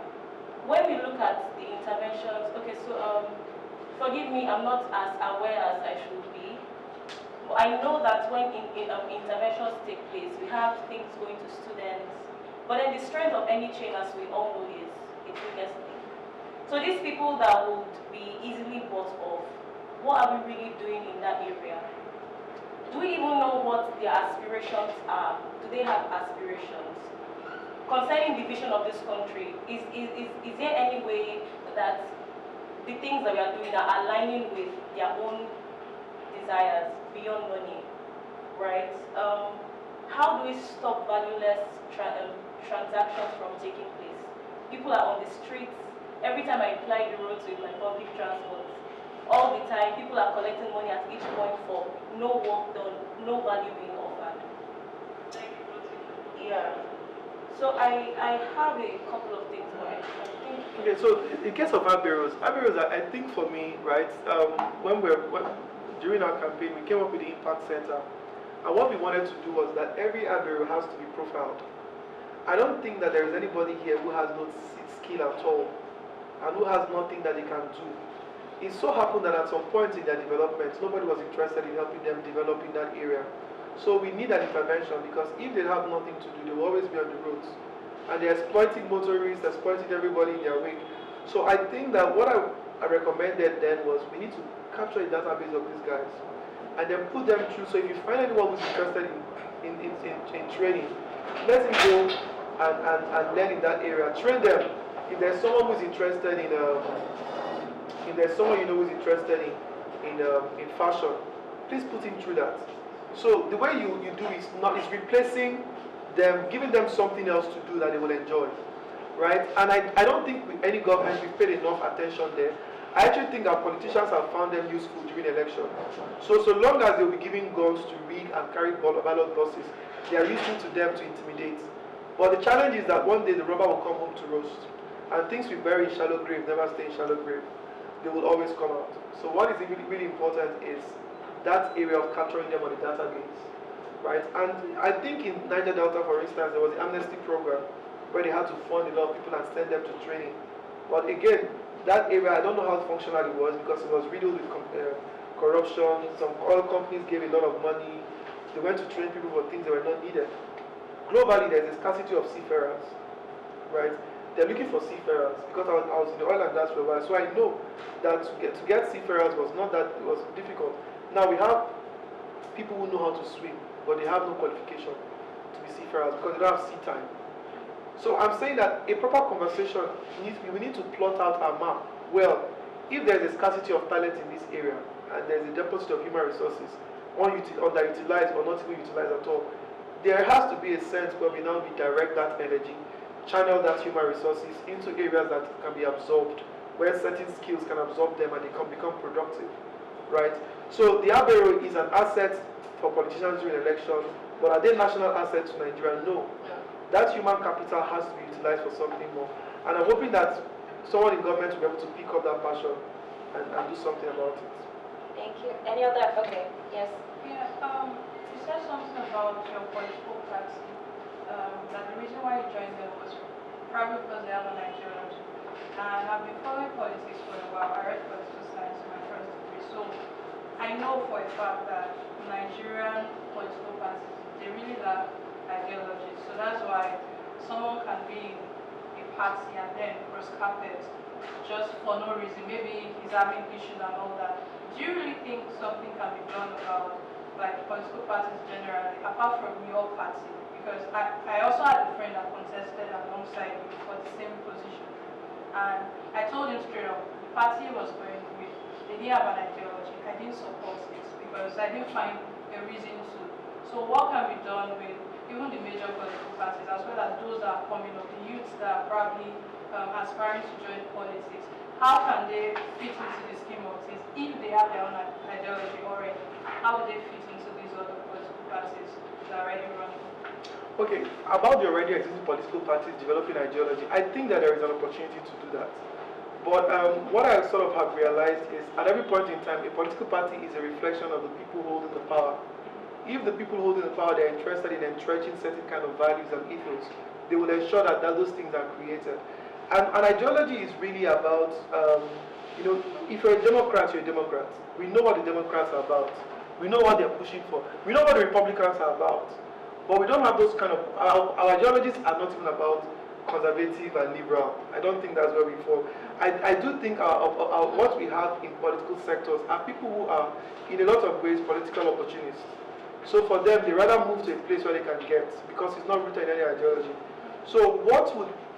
When we look at the interventions, okay, so forgive me, I'm not as aware as I should be. I know that when interventions take place, we have things going to students, but then the strength of any chain, as we all know, is its weakest link. So these people that would be easily bought off, what are we really doing in that area? Do we even know what their aspirations are? Do they have aspirations? Concerning the vision of this country, is there any way that the things that we are doing are aligning with their own desires beyond money, right? How do we stop valueless transactions from taking place? People are on the streets. Every time I ply the roads with my public transport, all the time people are collecting money at each point for no work done, no value being offered. Yeah. So I have a couple of things, but I think. Okay, so in case of Aberos, I think for me, right, during our campaign, we came up with the Impact Center. And what we wanted to do was that every Abero has to be profiled. I don't think that there is anybody here who has no skill at all and who has nothing that they can do. It so happened that at some point in their development, nobody was interested in helping them develop in that area. So we need an intervention, because if they have nothing to do, they will always be on the roads. And they're exploiting motorists, exploiting everybody in their wake. So I think that what I recommended then was we need to capture a database of these guys. and then put them through. So if you find anyone who's interested in training, let him go and learn in that area. Train them. If there's someone who's interested in if there's someone you know who's interested in fashion, please put him through that. So the way you do is replacing them, giving them something else to do that they will enjoy, right? And I don't think any government we paid enough attention there. I actually think our politicians have found them useful during election. So long as they'll be giving guns to rig and carry ballot boxes, they are useful to them to intimidate. But the challenge is that one day the rubber will come home to roast, and things we bury in shallow grave never stay in shallow grave. They will always come out. So what is really, really important is that area of capturing them on the database, right? And I think in Niger Delta, for instance, there was the amnesty program where they had to fund a lot of people and send them to training. But again, that area, I don't know how functional it was because it was riddled with corruption. Some oil companies gave a lot of money. They went to train people for things that were not needed. Globally, there's a scarcity of seafarers, right? They're looking for seafarers because I was in the oil and gas for a while, so I know that to get seafarers was not that it was difficult. Now we have people who know how to swim, but they have no qualification to be seafarers because they don't have sea time. So I'm saying that a proper conversation we need to plot out our map. Well, if there's a scarcity of talent in this area and there's a deposit of human resources underutilized or not even utilized at all, there has to be a sense where we now redirect that energy, channel that human resources into areas that can be absorbed, where certain skills can absorb them and they can become productive, right? So the Agbero is an asset for politicians during elections, but are they national assets to Nigeria? No. That human capital has to be utilized for something more. And I'm hoping that someone in government will be able to pick up that passion and do something about it. Thank you. Any other? Okay, yes. Yeah, you said something about your political party, that the reason why you joined them was probably because they have an ideology. And I've been following politics for a while. I read political science in my first degree, so I know for a fact that Nigerian political parties, they really lack ideology. So that's why someone can be in a party and then cross carpet just for no reason. Maybe he's having issues and all that. Do you really think something can be done about like political parties generally, apart from your party? Because I also had a friend that contested alongside you for the same position. And I told him straight up, the party was going with, they didn't have an ideology. I didn't support it because I didn't find a reason to. So what can be done with even the major political parties, as well as those that are coming up, the youths that are probably aspiring to join politics? How can they fit into the scheme of things if they have their own ideology already? How do they fit into these other political parties that are already running? Okay, about the already existing political parties developing ideology, I think that there is an opportunity to do that. But what I sort of have realized is at every point in time, a political party is a reflection of the people holding the power. If the people holding the power, they're interested in entrenching certain kind of values and ethos, they will ensure that those things are created. And an ideology is really about, if you're a Democrat, you're a Democrat. We know what the Democrats are about. We know what they're pushing for. We know what the Republicans are about. But we don't have those kind of, our ideologies are not even about conservative and liberal. I don't think that's where we fall. I do think what we have in political sectors are people who are, in a lot of ways, political opportunists. So for them, they rather move to a place where they can get, because it's not rooted in any ideology. So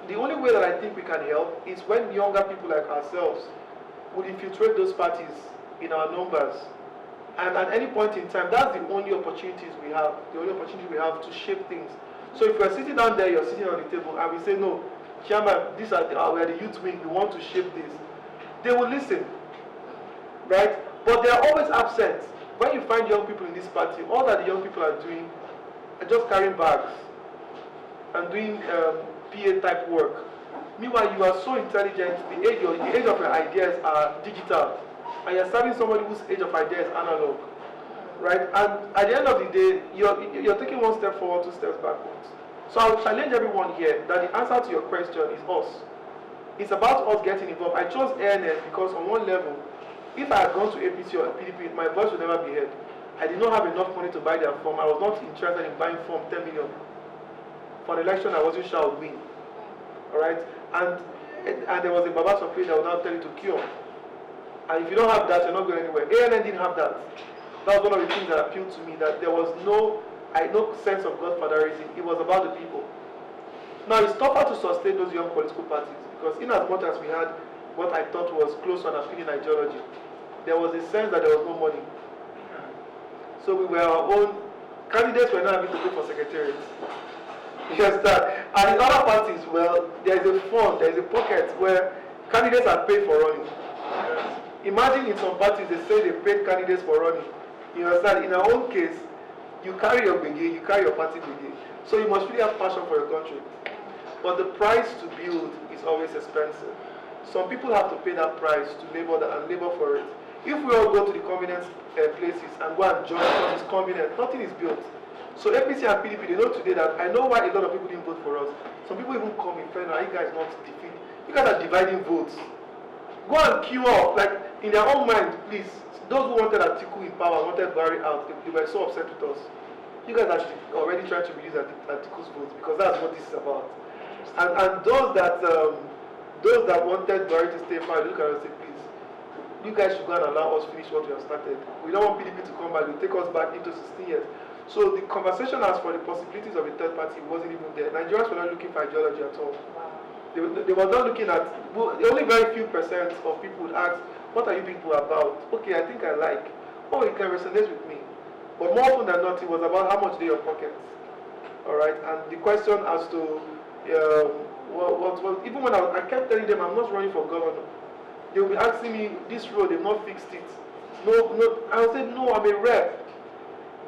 the only way that I think we can help is when younger people like ourselves would infiltrate those parties in our numbers. And at any point in time, that's the only opportunities we have, to shape things. So if we're sitting down there, you're sitting on the table, and we say, no, Chairman, we're the youth wing, we want to shape this, they will listen, right? But they are always absent. When you find young people in this party, all that the young people are doing are just carrying bags and doing PA type work. Meanwhile, you are so intelligent, the age of your ideas are digital, and you're serving somebody whose age of ideas is analog, right? And at the end of the day, you're taking one step forward, two steps backwards. So I'll challenge everyone here that the answer to your question is us. It's about us getting involved. I chose ANS because on one level, if I had gone to APC or PDP, my voice would never be heard. I did not have enough money to buy their form. I was not interested in buying form 10 million for an election I wasn't sure I would win. All right? And there was a Baba Sofie that would now tell you to cure. And if you don't have that, you're not going anywhere. ANN didn't have that. That was one of the things that appealed to me, that there was no sense of godfatherism. It was about the people. Now it's tougher to sustain those young political parties because in as much as we had what I thought was close to an appealing ideology, there was a sense that there was no money. So we were our own candidates, were not having to go for secretariats. You understand? And in other parties, well, there is a fund, there is a pocket where candidates are paid for running. Imagine in some parties they say they paid candidates for running. You understand? In our own case, you carry your brigade, you carry your party brigade. So you must really have passion for your country. But the price to build is always expensive. Some people have to pay that price to labor and labor for it. If we all go to the convenience places and go and join because it's convenient, nothing is built. So APC and PDP, they know today that I know why a lot of people didn't vote for us. Some people even come in friend, you guys not defeat. You guys are dividing votes. Go and queue up, like in their own mind, please. Those who wanted Atiku in power, wanted Barry out, they were so upset with us. You guys are already trying to reduce Atiku's votes because that's what this is about. And those that wanted Barry to stay in power, look at us and say, please, you guys should go and allow us finish what we have started. We don't want PDP to come back, they'll take us back into 16 years. So the conversation as for the possibilities of a third party wasn't even there. Nigerians were not looking for ideology at all. They were not looking at, only very few percent of people would ask, what are you people about? Okay, I think I like. Oh, it can resonate with me. But more often than not, it was about how much they your pockets. Alright, and the question as to, even when I kept telling them I'm not running for governor, they will be asking me, this road, they've not fixed it. No, I would say, no, I'm a rep.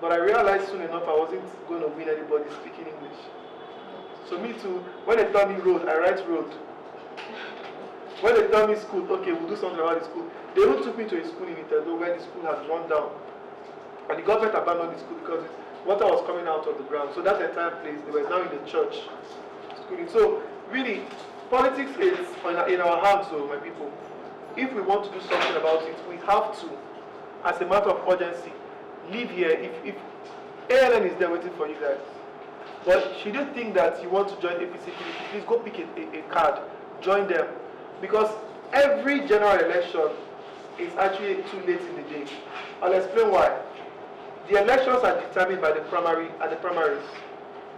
But I realized soon enough I wasn't going to win anybody speaking English. So me too, when they tell me road, I write road. When they tell me school, okay, we'll do something about the school. They even took me to a school in Itedo where the school has run down. And the government abandoned the school because water was coming out of the ground. So that entire place, they were now in the church schooling. So really, politics is in our hands, so my people. If we want to do something about it, we have to, as a matter of urgency, live here. If ALN is there waiting for you guys. But should you think that you want to join APC, please go pick a card, join them. Because every general election is actually too late in the day. I'll explain why. The elections are determined by the primaries.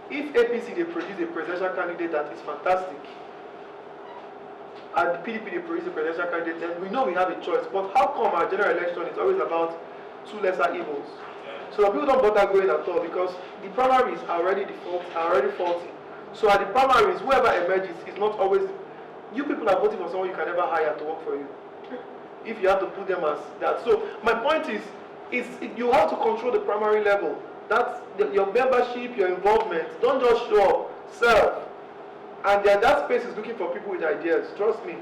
If APC they produce a presidential candidate that is fantastic, and the PDP they produce a presidential candidate, then we know we have a choice. But how come our general election is always about two lesser evils? So people don't bother going at all because the primaries are already faulty. So at the primaries, whoever emerges is not always. You people are voting for someone you can never hire to work for you. If you have to put them as that. So my point is you have to control the primary level. That's your membership, your involvement. Don't just show up, serve. And that space is looking for people with ideas. Trust me.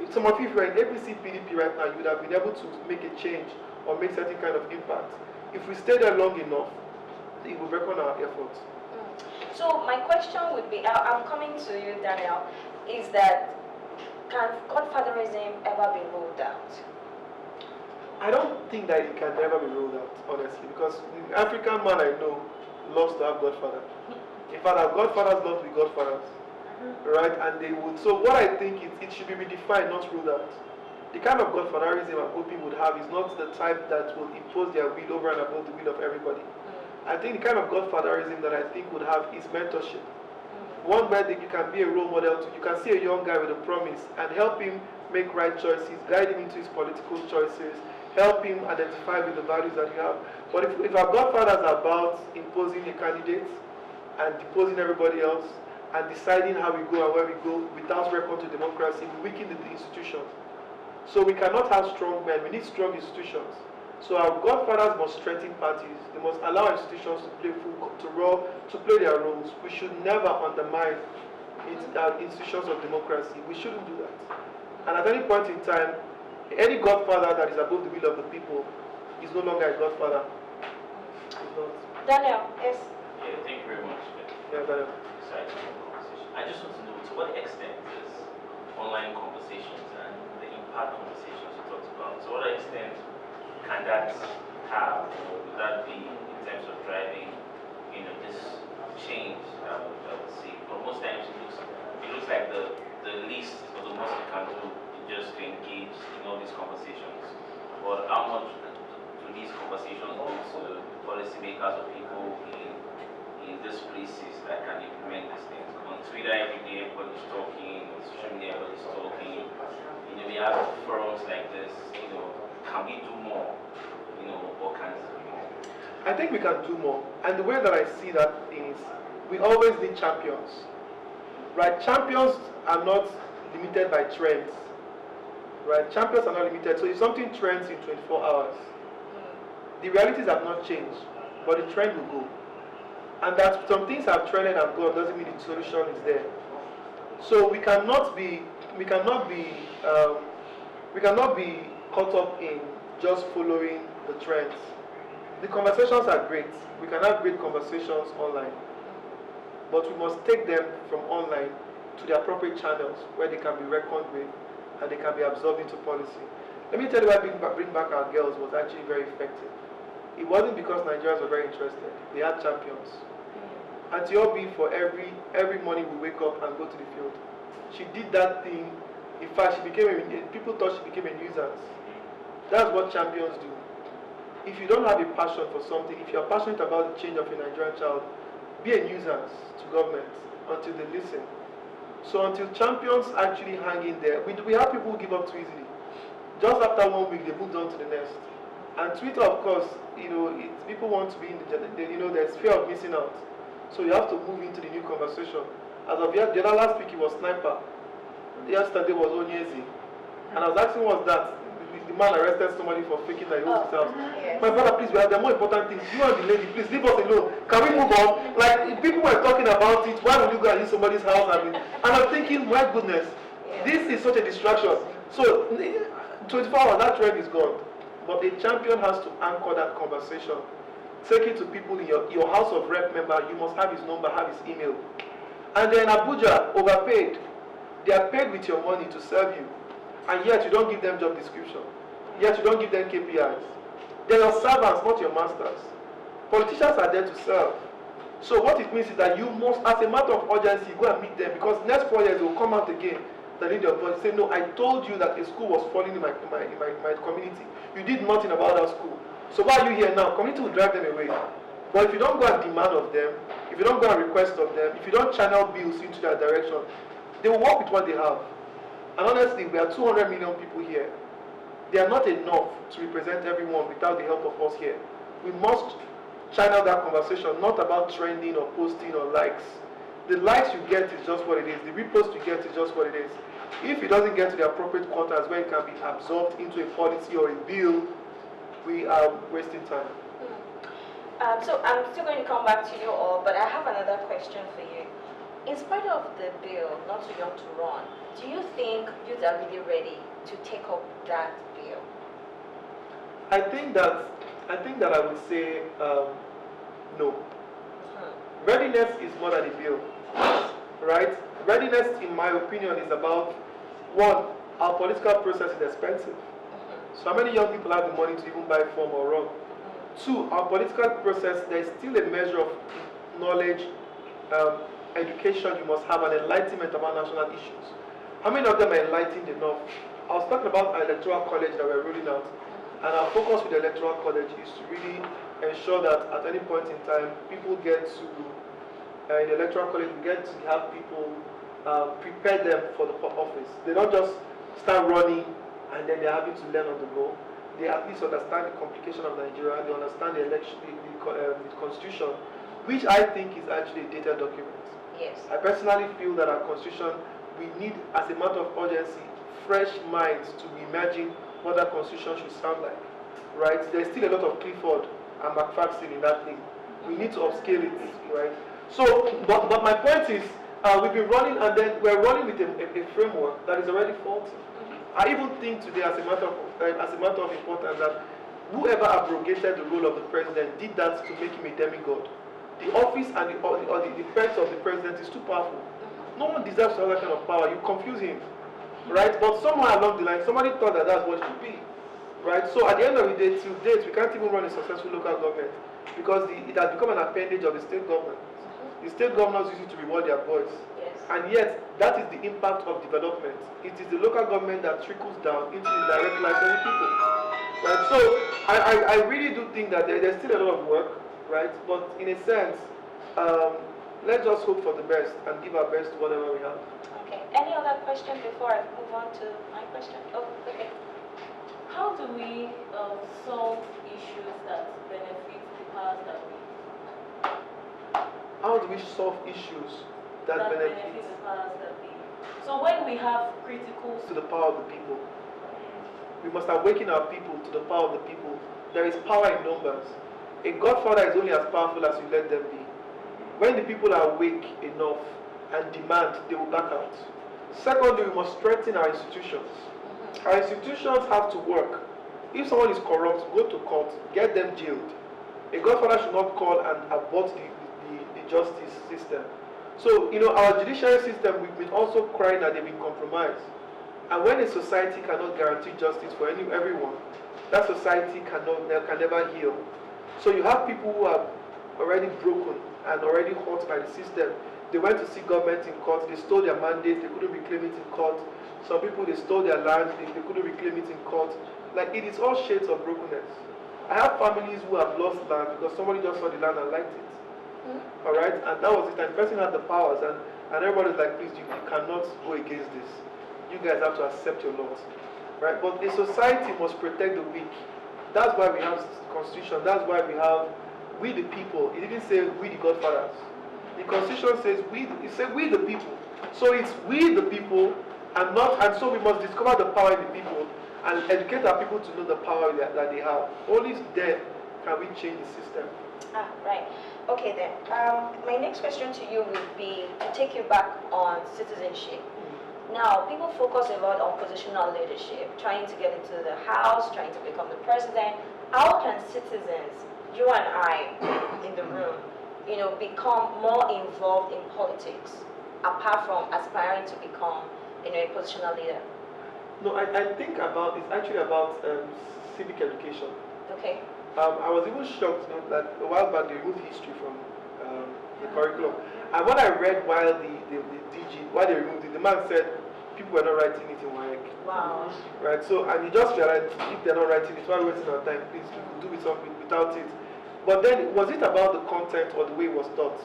Some of you, if you're in APC, PDP right now, you would have been able to make a change or make certain kind of impact. If we stay there long enough, it will reckon our efforts. So my question would be, I'm coming to you, Daniel, is that can godfatherism ever be ruled out? I don't think that it can never be ruled out, honestly, because the African man I know loves to have godfather. In fact, our godfathers love to be godfathers, right? And they would. So what I think is it should be redefined, not ruled out. The kind of godfatherism I'm hoping would have is not the type that will impose their will over and above the will of everybody. I think the kind of godfatherism that I think would have is mentorship. One where you can be a role model to, you can see a young guy with a promise and help him make right choices, guide him into his political choices, help him identify with the values that you have. But if our godfathers are about imposing a candidate and deposing everybody else and deciding how we go and where we go without record to democracy, we weaken the institutions. So we cannot have strong men, we need strong institutions. So our godfathers must strengthen parties, they must allow institutions to play their roles. We should never undermine institutions of democracy. We shouldn't do that. And at any point in time, any godfather that is above the will of the people is no longer a godfather. Daniel, yes? Yeah, thank you very much. Yeah, Daniel. I just want to know, to what extent is online conversations and the impact conversations you talked about, to what extent can that have, or would that be in terms of driving, this change I would see? But most times it looks like the least or the most you can do is just to engage in all these conversations. But how much do these conversations these places that can implement these things? On Twitter every day everybody's talking, on social media everybody's talking. We have forums like this. Can we do more? Or can we do more? I think we can do more. And the way that I see that is, we always need champions. Right? Champions are not limited by trends. Right? Champions are not limited. So if something trends in 24 hours, the realities have not changed, but the trend will go. And that some things have trended and gone doesn't mean the solution is there. So we cannot be caught up in just following the trends. The conversations are great. We can have great conversations online, but we must take them from online to the appropriate channels where they can be reckoned with and they can be absorbed into policy. Let me tell you why Bring Back Our Girls was actually very effective. It wasn't because Nigerians were very interested. They had champions. And Tiobi, for every morning we wake up and go to the field, she did that thing. In fact, people thought she became a nuisance. That's what champions do. If you don't have a passion for something, if you're passionate about the change of a Nigerian child, be a nuisance to government until they listen. So until champions actually hang in there, we have people who give up too easily. Just after 1 week, they moved on to the next. And Twitter, of course, people want to be in there's fear of missing out. So you have to move into the new conversation. As of yet, the other last week it was Sniper. Yesterday was Onyezi. And I was asking what's that? The man arrested somebody for faking that he owns his house. Yes. My brother, please, there are more important things. You and the lady, please leave us alone. Can we move on? Like, if people were talking about it, why would you go and use somebody's house? And I'm thinking, my goodness, this is such a distraction. So 24 hours, that trend is gone. But the champion has to anchor that conversation. Take it to people in your House of Rep member. You must have his number, have his email. And then Abuja, overpaid. They are paid with your money to serve you. And yet you don't give them job description. Yet you don't give them KPIs. They are servants, not your masters. Politicians are there to serve. So what it means is that you must, as a matter of urgency, go and meet them, because next 4 years they will come out again. They need your voice. Say, no, I told you that a school was falling in my community. You did nothing about that school. So why are you here now? Community will drive them away. But if you don't go and demand of them, if you don't go and request of them, if you don't channel bills into their direction, they will work with what they have. And honestly, we are 200 million people here. They are not enough to represent everyone without the help of us here. We must channel that conversation, not about trending or posting or likes. The likes you get is just what it is. The repost you get is just what it is. If it doesn't get to the appropriate quarters where it can be absorbed into a policy or a bill, we are wasting time. So I'm still going to come back to you all, but I have another question for you. In spite of the bill, not too young to run, do you think youth are really ready to take up that bill? I think that I would say no. Readiness is more than a bill, right? Readiness, in my opinion, is about, one, our political process is expensive. So how many young people have the money to even buy form or run? Two, our political process, there is still a measure of knowledge, education you must have, and enlightenment about national issues. How many of them are enlightened enough? I was talking about our electoral college that we're rolling out, and our focus with the electoral college is to really ensure that at any point in time, people get to, in the electoral college, we get to have people prepare them for the office. They don't just start running and then they're having to learn on the go. They at least understand the complication of Nigeria, they understand the election, the constitution, which I think is actually a dated document. Yes. I personally feel that our constitution, we need, as a matter of urgency, fresh minds to imagine what that constitution should sound like. Right? There's still a lot of Clifford and McPherson in that thing. We need to upscale it, right? So, but my point is, we've been running, and then we're running with a framework that is already faulty. I even think today, as a matter of importance, that whoever abrogated the role of the president did that to make him a demigod. The office and the perks of the president is too powerful. No one deserves to have that kind of power. You confuse him, right? But somewhere along the line, somebody thought that that's what it should be, right? So at the end of the day, till date, we can't even run a successful local government because it has become an appendage of the state government. The state governors use it to reward their boys. Yes. And yet, that is the impact of development. It is the local government that trickles down into the direct lives of the people. Right? So, I really do think that there's still a lot of work, right? But in a sense, um, let's just hope for the best and give our best to whatever we have. Okay. Any other question before I move on to my question? Oh, okay. How do we solve issues that benefit the powers that be? How do we solve issues that benefit the powers that be? So when we have critical to the power of the people? We must awaken our people to the power of the people. There is power in numbers. A godfather is only as powerful as you let them be. When the people are awake enough and demand, they will back out. Secondly, we must strengthen our institutions. Our institutions have to work. If someone is corrupt, go to court, get them jailed. A godfather should not call and abort the justice system. So, our judiciary system, we've been also crying that they've been compromised. And when a society cannot guarantee justice for everyone, that society can never heal. So you have people who are already broken and already hurt by the system. They went to see government in court, they stole their mandate, they couldn't reclaim it in court. Some people, they stole their land, they couldn't reclaim it in court. Like, it is all shades of brokenness. I have families who have lost land because somebody just saw the land and liked it. All right, and that was it. And the person had the powers, and everybody's like, please, you cannot go against this. You guys have to accept your lot, right? But a society must protect the weak. That's why we have constitution. That's why we have we the people. It didn't say we the godfathers. The constitution says it said we the people. So it's we the people, and so we must discover the power in the people and educate our people to know the power that they have. Only then can we change the system. Right. Okay then. My next question to you would be to take you back on citizenship. Now, people focus a lot on positional leadership, trying to get into the House, trying to become the president. How can citizens, you and I in the room, become more involved in politics, apart from aspiring to become, a positional leader? No, I think it's actually about civic education. Okay. I was even shocked that a while back they removed history from the curriculum. And what I read while while they removed it, the man said people were not writing it in WAEC. Wow. Right, so, and you just realized if they're not writing it, why are we wasting our time? Please, we could do with something without it. But then, was it about the content or the way it was taught?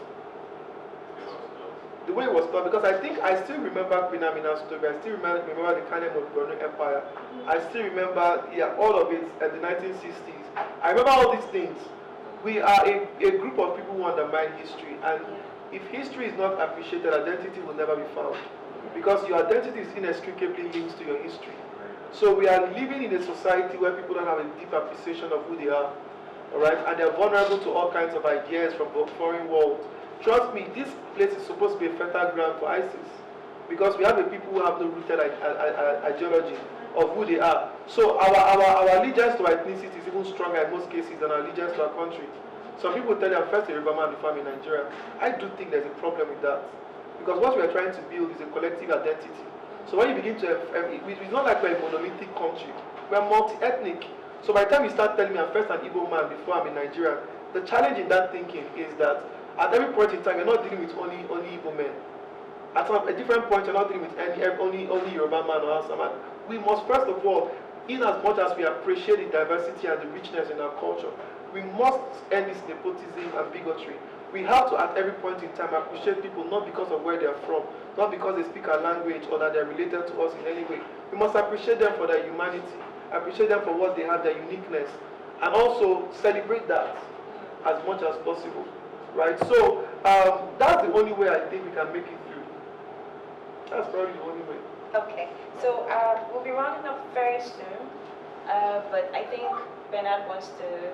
The way it was taught, because I think I still remember Queen Amina's story, I still remember the Kingdom of Borno Empire, I still remember all of it at the 1960s. I remember all these things. We are a group of people who undermine history, and if history is not appreciated, identity will never be found. Because your identity is inextricably linked to your history. So we are living in a society where people don't have a deep appreciation of who they are. Alright? And they're vulnerable to all kinds of ideas from the foreign world. Trust me, this place is supposed to be a fertile ground for ISIS. Because we have a people who have no rooted ideology of who they are. So our allegiance to ethnicity is even stronger in most cases than our allegiance to our country. Some people tell you I'm first a Yoruba man before I'm in Nigeria. I do think there's a problem with that. Because what we are trying to build is a collective identity. So when you begin to, it's not like we're a monolithic country. We're multi-ethnic. So by the time you start telling me I'm first an Igbo man before I'm in Nigeria, the challenge in that thinking is that at every point in time, you're not dealing with only Igbo men. At a different point, you're not dealing with only Yoruba man or Hausa man. We must first of all, in as much as we appreciate the diversity and the richness in our culture, we must end this nepotism and bigotry. We have to, at every point in time, appreciate people not because of where they are from, not because they speak our language or that they're related to us in any way. We must appreciate them for their humanity, appreciate them for what they have, their uniqueness, and also celebrate that as much as possible, right? So that's the only way I think we can make it through. That's probably the only way. Okay, so we'll be rounding up very soon, but I think Bernard wants to